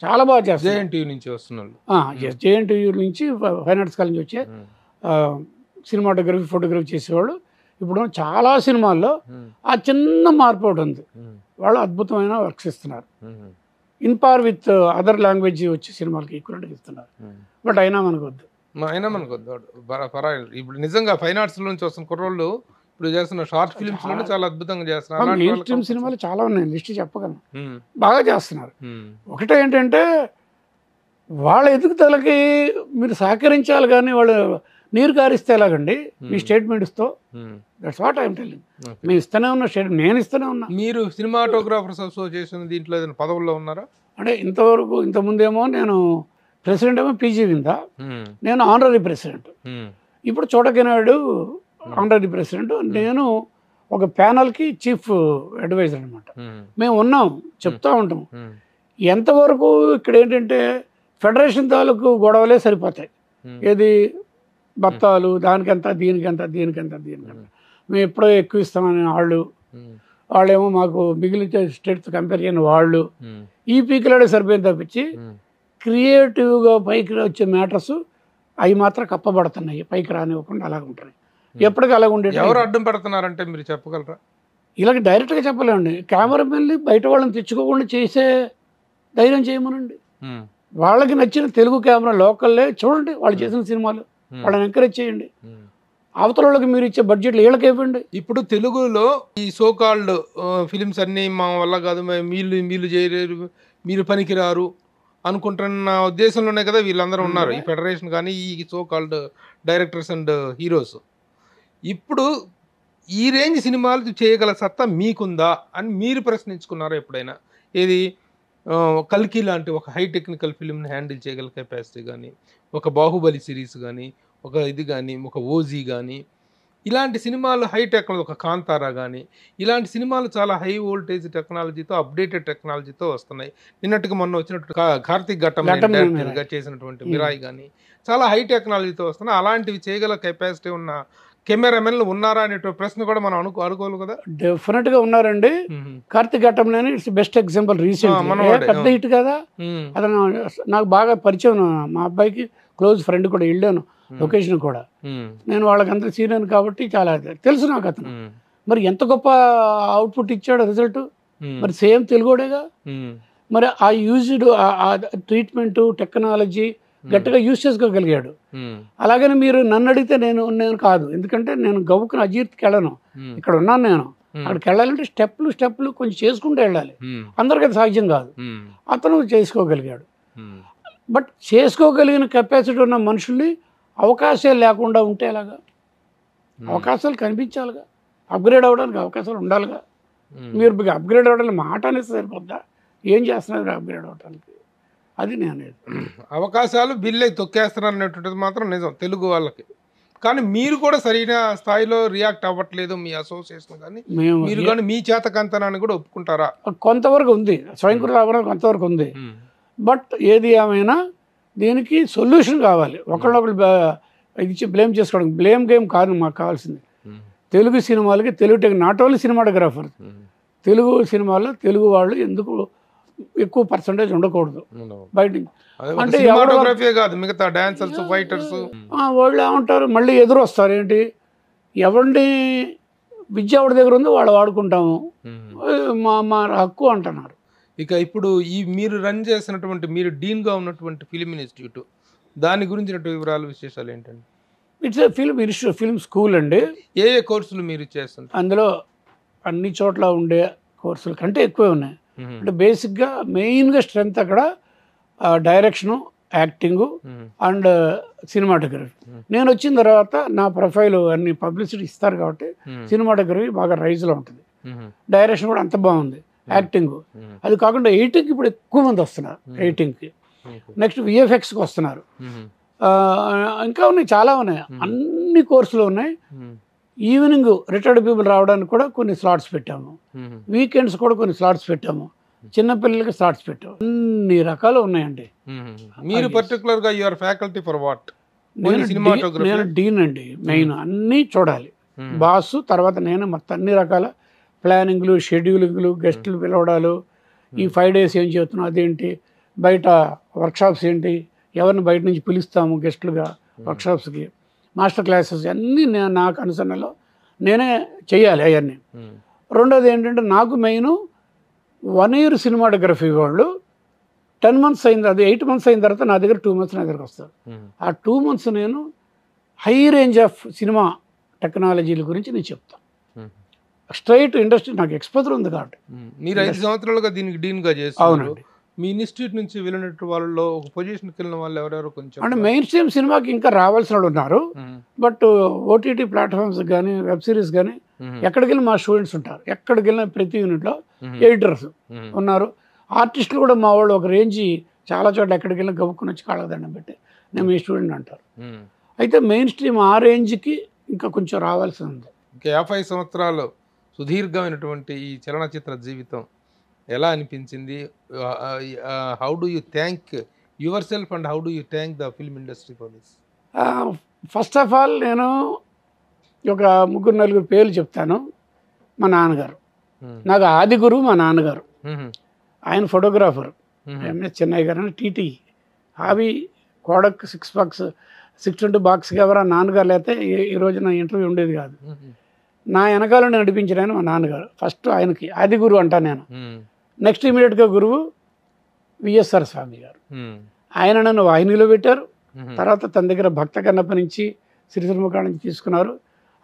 Speaker 3: చాలా బాగా చేస్తున్నారు.
Speaker 2: జేఎన్టీయూ నుంచి వస్తున్నారు,
Speaker 3: జేఎన్టీయూ నుంచి ఫైన్ ఆర్ట్స్ కాలేజ్ వచ్చే సినిమాటోగ్రఫీ ఫోటోగ్రఫీ చేసేవాళ్ళు. ఇప్పుడు చాలా సినిమాల్లో ఆ చిన్న మార్పు ఒకటి ఉంది. వాళ్ళు అద్భుతమైన వర్క్స్ ఇస్తున్నారు. In par with other language వచ్చే సినిమాలకి ఈక్వల్గా ఇస్తున్నారు. బట్ అయినా మనకు వద్దు.
Speaker 2: ఇప్పుడు నిజంగా ఫైన్ ఆర్ట్స్ నుంచి వస్తున్న కుర్రోళ్ళు ఇప్పుడు చేస్తున్న షార్ట్ ఫిల్మ్స్ లోనే చాలా అద్భుతంగా చేస్తున్నారు.
Speaker 3: మెయిన్ స్ట్రీమ్ సినిమాలు చాలా ఉన్నాయి, లిస్ట్ చెప్పగలను, బాగా చేస్తున్నారు. ఒకటే ఏంటంటే వాళ్ళ ఎదుగుదలకి మీరు సహకరించాలి, కానీ వాళ్ళు నీరు కారిస్తే ఎలాగండి మీ స్టేట్మెంట్స్తో. That's what I'm telling. మేము ఇస్తూనే ఉన్నా స్టేట్మెంట్, నేను ఇస్తూనే ఉన్నా.
Speaker 2: మీరు సినిమాటోగ్రాఫర్స్ అసోసియేషన్ దీంట్లో ఏదైనా పదవుల్లో ఉన్నారా?
Speaker 3: అంటే ఇంతకుముందేమో నేను ప్రెసిడెంట్ ఏమో పీజీ విందా, నేను ఆనరీ ప్రెసిడెంట్. ఇప్పుడు చోటకినాడు ఆనరీ ప్రెసిడెంట్, నేను ఒక ప్యానల్కి చీఫ్ అడ్వైజర్ అనమాట. మేము ఉన్నాం, చెప్తా ఉంటాం. ఎంతవరకు ఇక్కడ ఏంటంటే ఫెడరేషన్ తాలూకు గొడవలే సరిపోతాయి. ఏది బత్తాలు దానికంత దీనికంత దీనికంత దీనికంత మేము ఎప్పుడో ఎక్కువ ఇస్తామని వాళ్ళేమో మాకు మిగిలిన స్టేట్స్ కంపేర్ చేయని వాళ్ళు ఈ పీకిలాడే సరిపోయింది తప్పించి క్రియేటివ్గా పైకి వచ్చే మ్యాటర్స్ అవి మాత్రం కప్పబడుతున్నాయి, పైకి రానివ్వకుండా అలాగ ఉంటాయి. ఎప్పటికీ అలాగ ఉండే.
Speaker 2: ఎవరు అడ్డం పెడుతున్నారంటే మీరు చెప్పగలరా?
Speaker 3: ఇలాగ డైరెక్ట్గా చెప్పలేండి. కెమెరామెన్ని బయట వాళ్ళని తెచ్చుకోకుండా చేసే ధైర్యం చేయమనండి. వాళ్ళకి నచ్చిన తెలుగు కెమెరా లోకల్లే చూడండి, వాళ్ళు చేసిన సినిమాలు వాళ్ళని ఎంకరేజ్ చేయండి. అవతల వాళ్ళకి మీరు ఇచ్చే బడ్జెట్లు వీళ్ళకి ఇవ్వండి.
Speaker 2: ఇప్పుడు తెలుగులో ఈ సోకాల్డ్ ఫిలిమ్స్ అన్నీ మా వల్ల కాదు, మీరు చేయలేరు, మీరు పనికిరారు అనుకుంటున్న ఉద్దేశంలోనే కదా వీళ్ళందరూ ఉన్నారు, ఈ ఫెడరేషన్ కానీ ఈ సోకాల్డ్ డైరెక్టర్స్ అండ్ హీరోస్. ఇప్పుడు ఈ రేంజ్ సినిమాలు చేయగల సత్తా మీకుందా అని మీరు ప్రశ్నించుకున్నారా ఎప్పుడైనా? ఏది కల్కి లాంటి ఒక హై టెక్నికల్ ఫిల్మ్ని హ్యాండిల్ చేయగల కెపాసిటీ కానీ, ఒక బాహుబలి సిరీస్ కానీ, ఒక ఇది కానీ, ఒక ఓజీ కానీ, ఇలాంటి సినిమాలు హై టెక్నాలజీ, ఒక కాంతారా కానీ, ఇలాంటి సినిమాలు చాలా హై వోల్టేజ్ టెక్నాలజీతో, అప్డేటెడ్ టెక్నాలజీతో వస్తున్నాయి. నిన్నటికి మొన్న వచ్చినట్టు కార్తీక్ ఘట్టంగా చేసినటువంటి మిరాయి కానీ చాలా హై టెక్నాలజీతో వస్తున్నాయి. అలాంటివి చేయగల కెపాసిటీ ఉన్న కెమెరామెన్లు ఉన్నారా అనే ప్రశ్న కూడా మనం అనుకోవాలి కదా.
Speaker 3: డెఫినెట్ గా ఉన్నారండి. కార్తీక్ ఘట్టంలోనే ఇట్స్ బెస్ట్ ఎగ్జాంపుల్. రీసెంట్ పెద్ద హిట్ కదా, అతను నాకు బాగా పరిచయం, మా అబ్బాయికి క్లోజ్ ఫ్రెండ్ కూడా, వెళ్ళాను లొకేషన్ కూడా. నేను వాళ్ళకంతా సీనియర్ కాబట్టి చాలా తెలుసు నాకు అతను. మరి ఎంత గొప్ప అవుట్పుట్ ఇచ్చాడు రిజల్ట్. మరి సేమ్ తెలుగుడేగా. మరి ఆ యూజ్డ్ ఆ ట్రీట్మెంట్ టెక్నాలజీ గట్టిగా యూజ్ చేసుకోగలిగాడు. అలాగని మీరు నన్ను అడిగితే నేను కాదు, ఎందుకంటే నేను గవుకుని అజీర్తికి వెళ్ళను. ఇక్కడ ఉన్నాను నేను. అక్కడికి వెళ్ళాలంటే స్టెప్లు కొంచెం చేసుకుంటూ వెళ్ళాలి. అందరికీ అది సాధ్యం కాదు. అతను చేసుకోగలిగాడు. బట్ చేసుకోగలిగిన కెపాసిటీ ఉన్న మనుషుల్ని అవకాశాలు లేకుండా ఉంటే ఎలాగా? అవకాశాలు కనిపించాలిగా, అప్గ్రేడ్ అవ్వడానికి అవకాశాలు ఉండాలిగా. మీరు అప్గ్రేడ్ అవ్వడానికి మాట అనేది సరిపోద్దా? ఏం చేస్తున్నారు అప్గ్రేడ్ అవ్వడానికి? అది నేను
Speaker 2: అవకాశాలు బిల్లే తొక్కేస్తున్నారు అనేటువంటిది మాత్రం నిజం తెలుగు వాళ్ళకి. కానీ మీరు కూడా సరైన స్థాయిలో రియాక్ట్ అవ్వట్లేదు, మీ అసోసియేషన్ కానీ మీరు కానీ మీ చేతకంతనాన్ని కూడా ఒప్పుకుంటారా?
Speaker 3: కొంతవరకు ఉంది, స్వయంకృత అవ్వడం కొంతవరకు ఉంది. బట్ ఏది ఏమైనా దీనికి సొల్యూషన్ కావాలి. ఒకళ్ళొకళ్ళు ఇది బ్లేమ్ చేసుకోవడం, బ్లేమ్ గేమ్ కాదు మాకు కావాల్సింది. తెలుగు సినిమాలకి Telugu not only cinematographer, Telugu సినిమాల్లో తెలుగు వాళ్ళు ఎందుకు ఎక్కువ పర్సంటేజ్ ఉండకూడదు బయట. అంటే
Speaker 2: మిగతా డాన్సర్స్, ఫైటర్స్
Speaker 3: వాళ్ళు ఏమంటారు, మళ్ళీ ఎదురు వస్తారు. ఏంటి, ఎవరిని విద్య ఎవరి దగ్గర ఉందో వాళ్ళు వాడుకుంటాము, మా హక్కు అంటున్నారు.
Speaker 2: ఇక ఇప్పుడు ఈ మీరు రన్ చేసినటువంటి, మీరు డీన్గా ఉన్నటువంటి ఫిలిం ఇన్స్టిట్యూట్, దాని గురించిన వివరాలు విశేషాలు ఏంటండి?
Speaker 3: It's a film institute, film school అండి.
Speaker 2: ఏ కోర్సులు మీరు చేస్తారు?
Speaker 3: అందులో అన్ని చోట్ల ఉండే కోర్సుల కంటే ఎక్కువే ఉన్నాయి. అంటే బేసిక్గా మెయిన్గా స్ట్రెంత్ అక్కడ డైరెక్షను, యాక్టింగు అండ్ సినిమాటోగ్రఫీ. నేను వచ్చిన తర్వాత నా ప్రొఫైల్ అన్ని పబ్లిసిటీ ఇస్తారు కాబట్టి సినిమాటోగ్రఫీ బాగా రైజ్లో ఉంటుంది, డైరెక్షన్ కూడా అంత బాగుంది, యాక్టింగ్. అది కాకుండా ఎడిటింగ్కి ఇప్పుడు ఎక్కువ మంది వస్తున్నారు. ఎడిటింగ్కి నెక్స్ట్ విఎఫ్ఎక్స్కి వస్తున్నారు. ఇంకా ఉన్నాయి, చాలా ఉన్నాయి, అన్ని కోర్సులు ఉన్నాయి. ఈవినింగ్ రిటైర్డ్ పీపుల్ రావడానికి కూడా కొన్ని స్లాట్స్ పెట్టాము, వీకెండ్స్ కూడా కొన్ని స్లాట్స్ పెట్టాము, చిన్నపిల్లలకి స్లాట్స్ పెట్టాము, అన్ని రకాలు ఉన్నాయండి.
Speaker 2: మీరు పర్టికులర్ గా యువర్ ఫ్యాకల్టీ ఫర్ వాట్?
Speaker 3: నేను డీన్ అండి. మెయిన్ అన్నీ చూడాలి, బాసు తర్వాత నేను మొత్తం అన్ని రకాల ప్లానింగ్లు, షెడ్యూలింగ్లు, గెస్టులు పిలవడాలు, ఈ 5 days ఏం చేస్తున్నాం, అదేంటి, బయట వర్క్షాప్స్ ఏంటి, ఎవరిని బయట నుంచి పిలుస్తాము గెస్టులుగా వర్క్షాప్స్కి, మాస్టర్ క్లాసెస్ అన్నీ నాకు అనుసరణలో నేనే చేయాలి అవన్నీ. రెండోది ఏంటంటే నాకు మెయిన్ 1 year సినిమాటోగ్రఫీ వాళ్ళు 10 months అయింది, అది 8 months అయిన తర్వాత నా దగ్గర 2 months నా దగ్గరకు వస్తారు. ఆ 2 months నేను హై రేంజ్ ఆఫ్ సినిమా టెక్నాలజీల గురించి నేను చెప్తాను. స్ట్రైట్ ఇండస్ట్రీ నాకు ఎక్స్పోజర్ ఉంది కాబట్టి.
Speaker 2: మీరు 5 సంవత్సరాలుగా దీనికి డీన్గా చేస్తారు.
Speaker 3: అవునండి.
Speaker 2: మీ ఇన్స్టిట్యూట్ నుంచి వెళ్ళినట్టు వాళ్ళలో ఒక పొజిషన్కి వెళ్ళిన వాళ్ళు ఎవరెవరు కొంచెం
Speaker 3: అంటే మెయిన్ స్ట్రీమ్ సినిమాకి ఇంకా రావాల్సిన వాళ్ళు ఉన్నారు. బట్ ఓటీటీ ప్లాట్ఫామ్స్ కానీ వెబ్ సిరీస్ కానీ ఎక్కడికి వెళ్ళి మా స్టూడెంట్స్ ఉంటారు. ఎక్కడికి వెళ్ళిన ప్రతి యూనిట్లో ఎడిటర్స్ ఉన్నారు. ఆర్టిస్టులు కూడా మా వాళ్ళు ఒక రేంజ్ చాలా చోట్ల ఎక్కడికి వెళ్ళినా గబుక్కుని వచ్చి కాళ్ళ దండం పెట్టి నేను మీ స్టూడెంట్ అంటారు. అయితే మెయిన్ స్ట్రీమ్ ఆ రేంజ్కి ఇంకా కొంచెం రావాల్సి ఉంది.
Speaker 2: ఇంకా 50 సంవత్సరాలు సుదీర్ఘమైనటువంటి ఈ చలనచిత్ర జీవితం ఎలా అనిపించింది? How do you thank your self and how do you thank the film industry for this?
Speaker 3: First of all నేను ఒక 3-4 పేర్లు చెప్తాను. మా నాన్నగారు నాకు ఆది గురువు మా నాన్నగారు. ఆయన ఫోటోగ్రాఫర్ ఎంఎస్ చెన్నై గారు అని TT hobby Kodak 620 box camera నాన్నగారు లేకపోతే ఈ రోజు నా ఇంటర్వ్యూ ఉండేది కాదు. నా వెనకాల నడిపించిన ఆయన మా నాన్నగారు. ఫస్ట్ ఆయనకి ఆది గురువు అంటా నేను. నెక్స్ట్ ఇమీడియట్గా గురువు విఎస్ఆర్ స్వామి గారు. ఆయన నన్ను వాహినిలో పెట్టారు. తర్వాత తన దగ్గర భక్త కన్నప్ప నుంచి సిరిసిరిముఖ నుంచి తీసుకున్నారు.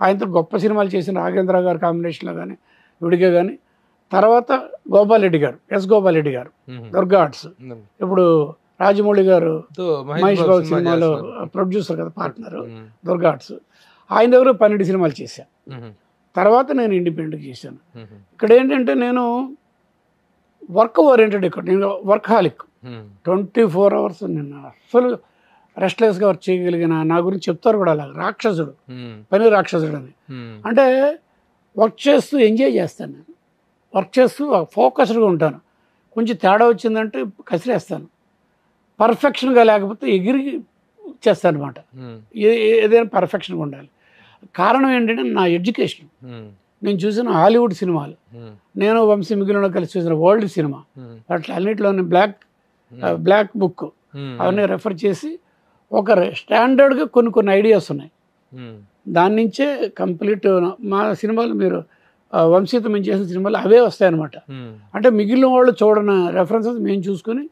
Speaker 3: ఆయనతో గొప్ప సినిమాలు చేసిన రాఘేంద్ర గారు కాంబినేషన్లో కానీ విడిగా కానీ. తర్వాత గోపాల్ రెడ్డి గారు, ఎస్ గోపాల్ రెడ్డి గారు, దుర్గా ఆర్ట్స్. ఇప్పుడు రాజమౌళి గారు మహేష్ బాబు సినిమాలో ప్రొడ్యూసర్ కదా, పార్ట్నర్ దుర్గా ఆర్ట్స్. ఆయన దగ్గర 12 సినిమాలు చేశాను. తర్వాత నేను ఇండిపెండెంట్గా చేశాను. ఇక్కడ ఏంటంటే నేను వర్క్ ఓరియంటెడ్, ఇక్కడ నేను వర్క్ హాలిక్. 24 hours నేను అసలు రెస్ట్లెస్గా వర్క్ చేయగలిగిన. నా గురించి చెప్తారు కూడా అలాగ, రాక్షసుడు, పని రాక్షసుడు అని. అంటే వర్క్ చేస్తూ ఎంజాయ్ చేస్తాను నేను. వర్క్ చేస్తూ ఫోకస్డ్గా ఉంటాను. కొంచెం తేడా వచ్చిందంటే కసిరేస్తాను. పర్ఫెక్షన్గా లేకపోతే ఎగిరి చేస్తాను అనమాట. ఏదైనా పర్ఫెక్షన్గా ఉండాలి. కారణం ఏంటంటే నా ఎడ్యుకేషన్. నేను చూసిన హాలీవుడ్ సినిమాలు, నేను వంశీ మిగిలిన కలిసి చూసిన వరల్డ్ సినిమా, అట్లా అన్నింటిలోని బ్లాక్ బుక్ అవన్నీ రెఫర్ చేసి ఒక స్టాండర్డ్గా కొన్ని ఐడియాస్ ఉన్నాయి. దాని నుంచే కంప్లీట్ మా సినిమాలు మీరు వంశీతో మేము చేసిన సినిమాలు అవే వస్తాయన్నమాట. అంటే మిగిలిన వాళ్ళు చూడని రెఫరెన్సెస్ మేము చూసుకొని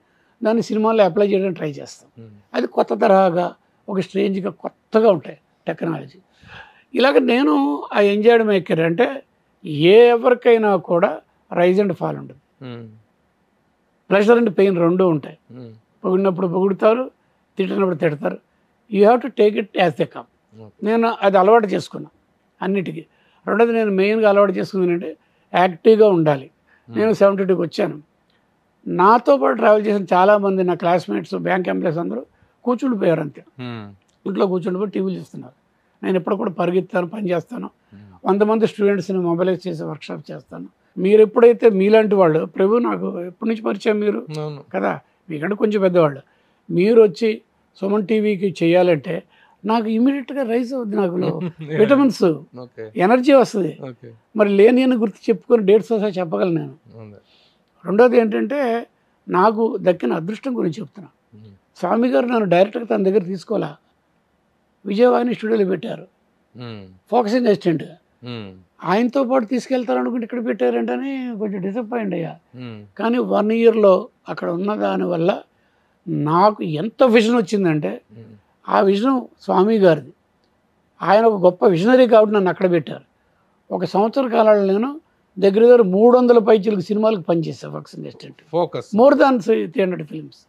Speaker 3: దాన్ని సినిమాల్లో అప్లై చేయడానికి ట్రై చేస్తాం. అది కొత్త తరహాగా ఒక స్ట్రేంజ్గా కొత్తగా ఉంటాయి టెక్నాలజీ. ఇలాగ నేను ఆ ఎంజాయ్డ్ మేకర్. అంటే ఎవరికైనా కూడా రైజ్ అండ్ ఫాల్ ఉంటుంది. ప్రెషర్ అండ్ పెయిన్ రెండూ ఉంటాయి. పొగిడినప్పుడు పొగుడుతారు, తిట్టినప్పుడు తిడతారు. You have to take it as the come. నేను అది అలవాటు చేసుకున్నాను అన్నిటికీ. రెండోది నేను మెయిన్గా అలవాటు చేసుకుంది ఏంటంటే యాక్టివ్గా ఉండాలి. నేను 72కి వచ్చాను. నాతో పాటు ట్రావెల్ చేసిన చాలామంది నా క్లాస్మేట్స్, బ్యాంక్ ఎంప్లాయీస్ అందరూ కూర్చుండిపోయారు అంతే. ఇంట్లో కూర్చుండిపోయి టీవీలు చూస్తున్నారు. నేను ఎప్పుడు కూడా పరిగెత్తాను, పని చేస్తాను. 100 మంది స్టూడెంట్స్ని మొబైలైజ్ చేసే వర్క్షాప్ చేస్తాను. మీరు ఎప్పుడైతే మీలాంటి వాళ్ళు, ప్రభు నాకు ఎప్పటి నుంచి పరిచయం మీరు కదా, మీకంటే కొంచెం పెద్దవాళ్ళు, మీరు వచ్చి సుమన్ టీవీకి చేయాలంటే నాకు ఇమీడియట్గా రైజ్ అవుతుంది. నాకు విటమిన్స్, ఎనర్జీ వస్తుంది. మరి లేని అని గుర్తు చెప్పుకొని డేట్స్ వస్తాయి చెప్పగలను నేను. రెండోది ఏంటంటే నాకు దక్కిన అదృష్టం గురించి చెప్తున్నా. స్వామి గారు నన్ను డైరెక్ట్గా తన దగ్గర తీసుకోవాలా, విజయవాణి స్టూడియోలో పెట్టారు ఫోకసింగ్ అసిస్టెంట్గా. ఆయనతో పాటు తీసుకెళ్తారనుకుంటే ఇక్కడ పెట్టారంటని కొంచెం డిసప్పాయింట్ అయ్యా. కానీ 1 yearలో అక్కడ ఉన్న దానివల్ల నాకు ఎంత విజన్ వచ్చిందంటే, ఆ విజన్ స్వామి గారిది. ఆయన ఒక గొప్ప విజనరీ కాబట్టి నన్ను అక్కడ పెట్టారు. 1 సంవత్సర కాలంలో నేను దగ్గర 300 పైచీలకు సినిమాలకు పనిచేస్తాను focusing assistant. More than 300 films.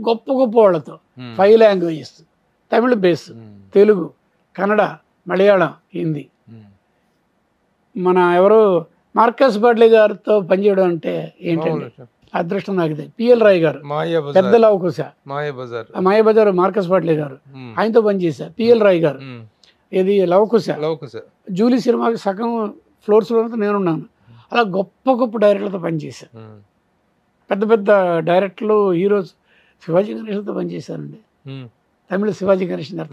Speaker 3: గొప్ప గొప్ప వాళ్ళతో 5 languages, తమిళ బేస్, తెలుగు, కన్నడ, మలయాళం, హిందీ. మన ఎవరు మార్కస్ బర్డ్లీ గారితో పనిచేయడం అంటే ఏంటంటే అదృష్టం నాకు ఇది. పిఎల్ రాయ్ గారు, పెద్ద లవకుశ, మాయాబజార్ మార్కస్ బర్డ్లీ గారు, ఆయనతో పనిచేశా. పిఎల్ రాయ్ గారు, ఇది లవకుశ, జూలీ సినిమాకి సగం ఫ్లోర్స్లో నేనున్నాను. అలా గొప్ప గొప్ప డైరెక్టర్లతో పనిచేశాను. పెద్ద పెద్ద డైరెక్టర్లు, హీరోస్. శివాజీ గణేషన్తో పనిచేశానండి. తమిళ శివాజీ గణేషన్ గారు,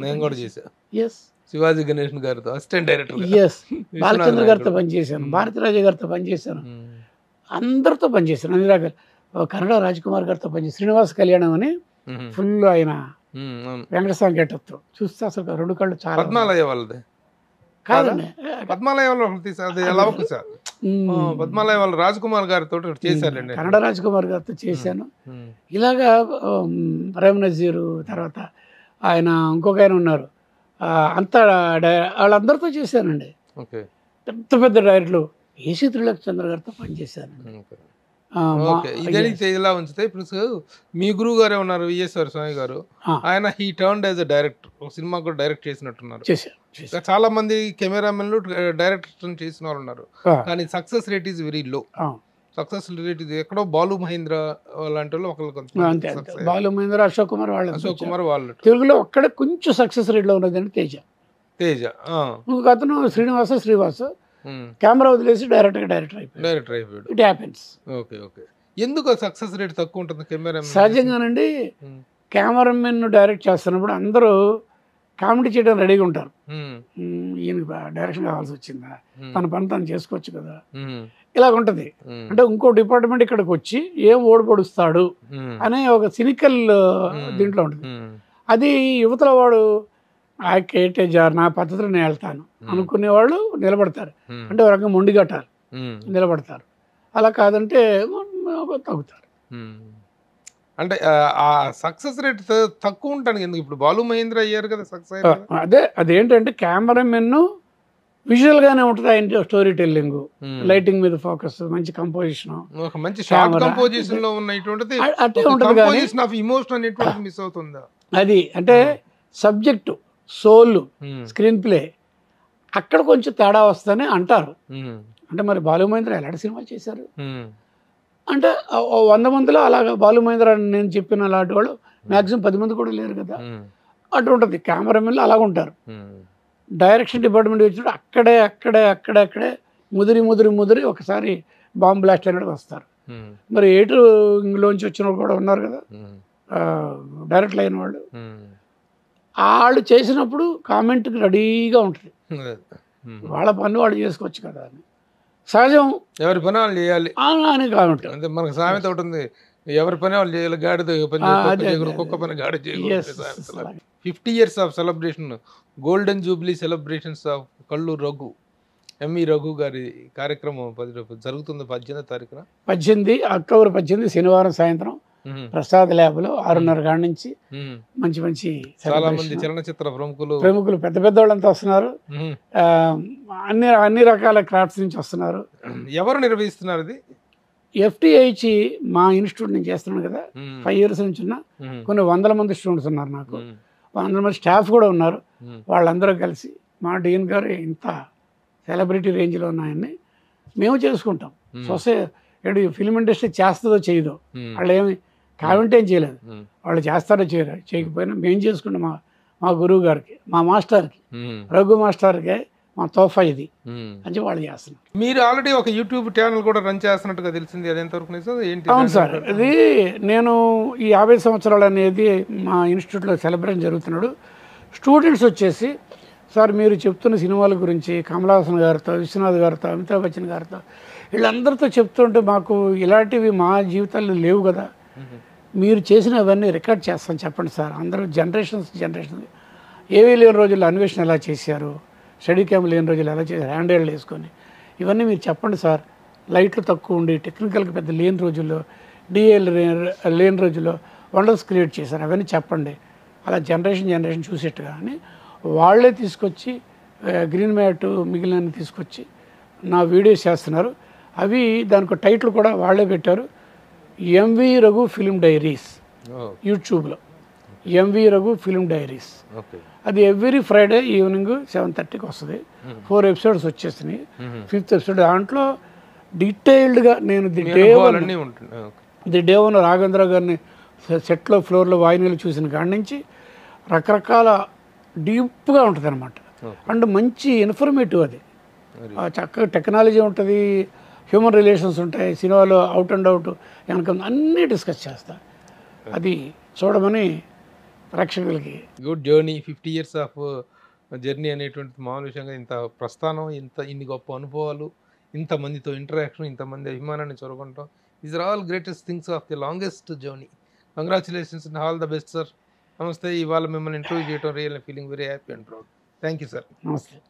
Speaker 3: ఎస్
Speaker 2: శివాజీ గణేషన్ గారితో అసిస్టెంట్ డైరెక్టర్,
Speaker 3: ఎస్ బాలచంద్ర గారితో పనిచేశాను. భారతీరాజ గారితో పనిచేశాను. అందరితో పనిచేశాను. అన్ని రకాల. కన్నడ రాజ్ కుమార్ గారితో పనిచేశాను. శ్రీనివాస్ కళ్యాణం అని ఫుల్ ఆయన వెంకటస్వామి గెటప్తో చూస్తే అసలు రెండు కళ్ళు చాలా
Speaker 2: పద్మాలయ వాళ్ళది
Speaker 3: కాదండి.
Speaker 2: పద్మాలయ వాళ్ళు తీసారు, అది ఎలా ఒక సార్ పద్మాలయ వాళ్ళు రాజ్ కుమార్ గారితో చేశారండి.
Speaker 3: కన్నడ రాజ్ కుమార్ గారితో చేశాను. ఇలాగా ప్రేమ్ నజీరు, తర్వాత ఆయన ఇంకొక ఆయన ఉన్నారు, అంతా వాళ్ళందరితో చేశానండి. పెద్ద పెద్ద డైరెక్టర్లు ఏసీ త్రిలోక్ గారితో పనిచేశాను.
Speaker 2: ఇలా ఉంచితే ఇప్పుడు మీ గురువు గారే ఉన్నారు విఎస్ఆర్ స్వామి గారు, ఆయన he turned as a director, ఒక సినిమా కూడా డైరెక్ట్ చేసినట్టున్నారు. చాలా మంది కెమెరామెన్లు డైరెక్టర్ చేసిన వాళ్ళు ఉన్నారు, కానీ success rate is very low. Success rate ఎక్కడో బాలు మహేంద్ర లాంటి వాళ్ళు ఒకళ్ళు,
Speaker 3: బాలు మహేంద్ర, అశోక్ కుమార్ వాళ్ళు తెలుగులో ఒక్కడే కొంచెం సక్సెస్ రేట్ లో ఉన్నదండి తేజ. ఇంకొక అతను శ్రీనివాస కెమెరా వదిలేసి డైరెక్టర్ అయిపోయాడు. It happens.
Speaker 2: ఎందుకు సక్సెస్ రేట్ తక్కువ ఉంటుంది కెమెరా?
Speaker 3: సహజంగానండి, కెమెరామెన్ డైరెక్ట్ చేస్తున్నప్పుడు అందరూ కామెడీ చేయడం రెడీగా ఉంటారు. ఈయనకి డైరెక్షన్ కావాల్సి వచ్చిందా, తన పని తను చేసుకోవచ్చు కదా, ఇలాగ ఉంటుంది. అంటే ఇంకో డిపార్ట్మెంట్ ఇక్కడికి వచ్చి ఏం ఓడిపడుస్తాడు అనే ఒక సినికల్ దీంట్లో ఉంటుంది. అది యువతల వాడు కేటేజార్ నా పద్ధతిలో నేను వెళ్తాను అనుకునే వాళ్ళు నిలబడతారు, అంటే ఒక రకంగా మొండిగట్టారు, నిలబడతారు. అలా కాదంటే తగ్గుతారు.
Speaker 2: అంటే ఆ సక్సెస్ రేట్ తక్కువ ఉంటాను ఎందుకు? ఇప్పుడు బాలు మహేంద్ర అయ్యారు కదా సక్సెస్.
Speaker 3: అదేంటంటే కెమెరామెన్ విజువల్ గానే ఉంటుంది, ఆయన స్టోరీ టెల్లింగ్, లైటింగ్ మీద ఫోకస్, మంచి కంపోజిషన్,
Speaker 2: మంచి షార్ట్ కంపోజిషన్ లో ఉన్నటువంటిది
Speaker 3: అట్టే ఉంటుంది.
Speaker 2: కంపోజిషన్ ఆఫ్ ఎమోషన్ అనేటువంటిది మిస్ అవుతుందా?
Speaker 3: అది అంటే సబ్జెక్టు, సోల్, స్క్రీన్ ప్లే అక్కడ కొంచెం తేడా వస్తుందని అంటారు. అంటే మరి బాలు మహేంద్ర ఎలాంటి సినిమాలు చేశారు అంటే 100 మందిలో అలాగా బాలు మహేంద్ర నేను చెప్పిన అలాంటి వాళ్ళు మ్యాక్సిమం 10 మంది కూడా లేరు కదా. అటు ఉంటుంది. కెమెరామెన్లు అలాగ ఉంటారు. డైరెక్షన్ డిపార్ట్మెంట్ వచ్చినప్పుడు అక్కడే ముదిరి ఒకసారి బాంబ్ బ్లాస్ట్ అనేది వస్తారు. మరి ఇంగ్లోంచి వచ్చిన వాళ్ళు కూడా ఉన్నారు కదా డైరెక్ట్ అయిన వాళ్ళు. వాళ్ళు చేసినప్పుడు కామెంట్కి రెడీగా ఉంటుంది. వాళ్ళ పని వాళ్ళు చేసుకోవచ్చు కదా అని సహజం. ఎవరి పని వాళ్ళు చేయాలి అని కామెంట్.
Speaker 2: అంటే మనకు సామెత ఉంటుంది, ఎవరి పని వాళ్ళు చేయాలి, గాడిద కుక్క పని గాడి చేయాలి. 50 years of celebration, golden jubilee celebrations of Kalluru Raghu, MV Raghu garu కార్యక్రమం జరుగుతుంది 18వ తారీఖున.
Speaker 3: 18 అక్టోబర్ 18 శనివారం సాయంత్రం ప్రసాద్ ల్యాబ్లో 6:30 కాడ నుంచి మంచి
Speaker 2: చాలా మంది చలనచిత్ర
Speaker 3: ప్రముఖులు పెద్ద వాళ్ళంతా వస్తున్నారు. అన్ని రకాల క్రాఫ్ట్స్ నుంచి వస్తున్నారు.
Speaker 2: ఎవరు నిర్వహిస్తున్నారు ఇది?
Speaker 3: FTIH మా ఇన్స్టిట్యూట్ నుంచి చేస్తున్నాను కదా, 5 years నుంచి ఉన్న కొన్ని 100 మంది స్టూడెంట్స్ ఉన్నారు, నాకు 100 మంది స్టాఫ్ కూడా ఉన్నారు. వాళ్ళందరూ కలిసి మా డీన్ గారు ఇంత సెలబ్రిటీ రేంజ్లో ఉన్నాయని మేము చేసుకుంటాం. సొసైటీ ఫిల్మ్ ఇండస్ట్రీ చేస్తుందో చేయదో, వాళ్ళు ఏమి కామెంట్ ఏం చేయలేదు. వాళ్ళు చేస్తారో చేయకపోయినా మేము చేసుకుంటాం. మా గురువు గారికి, మా మాస్టర్కి, రఘు మాస్టర్కి మా తోఫా ఇది అని వాళ్ళు చేస్తున్నారు.
Speaker 2: మీరు ఆల్రెడీ ఒక యూట్యూబ్ ఛానల్ కూడా రన్ చేస్తున్నట్టుగా తెలిసింది, అది ఎంతవరకు ఏంటి?
Speaker 3: అవును సార్, అది నేను ఈ 50 సంవత్సరాలు అనేది మా ఇన్స్టిట్యూట్లో సెలబ్రేషన్ జరుగుతున్నాడు. స్టూడెంట్స్ వచ్చేసి సార్ మీరు చెప్తున్న సినిమాల గురించి కమలాసన్ గారితో, విశ్వనాథ్ గారితో, అమితాబ్ బచ్చన్ గారితో వీళ్ళందరితో చెప్తుంటే మాకు ఇలాంటివి మా జీవితాల్లో లేవు కదా, మీరు చేసినవన్నీ రికార్డ్ చేస్తాను చెప్పండి సార్. అందరూ జనరేషన్ ఏవీ లేని రోజుల్లో అన్వేషణ ఎలా చేశారు, స్టడీ క్యామ్ లేని రోజులు ఎలా చేశారు, హ్యాండ్ హెల్డ్ వేసుకొని ఇవన్నీ మీరు చెప్పండి సార్. లైట్లు తక్కువ ఉండి టెక్నికల్గా పెద్ద లేని రోజుల్లో, డిఎల్ లేని రోజుల్లో వండర్స్ క్రియేట్ చేశారు, అవన్నీ చెప్పండి. అలా జనరేషన్ చూసేట్టుగా అని వాళ్ళే తీసుకొచ్చి గ్రీన్ మ్యాట్ మిగిలిన తీసుకొచ్చి నా వీడియోస్ చేస్తున్నారు. అవి దానికి టైటిల్ కూడా వాళ్ళే పెట్టారు, ఎంవి రఘు ఫిల్మ్ డైరీస్. యూట్యూబ్లో ఎంవి రఘు ఫిల్మ్ డైరీస్. అది ఎవ్రీ ఫ్రైడే ఈవినింగ్ 7:30కి వస్తుంది. 4 episodes వచ్చేసినాయి. 5th episode దాంట్లో డీటెయిల్డ్గా నేను ది డే వన్ రాఘవేంద్ర గారిని సెట్లో ఫ్లోర్లో వాయినీలు చూసిన కాడి నుంచి రకరకాల డీప్గా ఉంటుంది అనమాట. అండ్ మంచి ఇన్ఫర్మేటివ్ అది. చక్కగా టెక్నాలజీ ఉంటుంది, హ్యూమన్ రిలేషన్స్ ఉంటాయి, సినిమాలో అవుట్ అండ్ అవుట్ వెనక అన్నీ డిస్కస్ చేస్తా. అది చూడమని ప్రేక్షకులకి.
Speaker 2: Good journey, 50 years of journey అనేటువంటి మామూలు విషయంగా ఇంత ప్రస్థానం, ఇన్ని గొప్ప అనుభవాలు, ఇంతమందితో ఇంటరాక్షన్, ఇంతమంది అభిమానాన్ని చొరగొనటం, these are all greatest things of the longest journey. Congratulations and all the best sir. నమస్తే. ఇవాళ మిమ్మల్ని ఇంటర్వ్యూ చేయడం real feeling very happy and proud. Thank you sir.
Speaker 3: నమస్తే.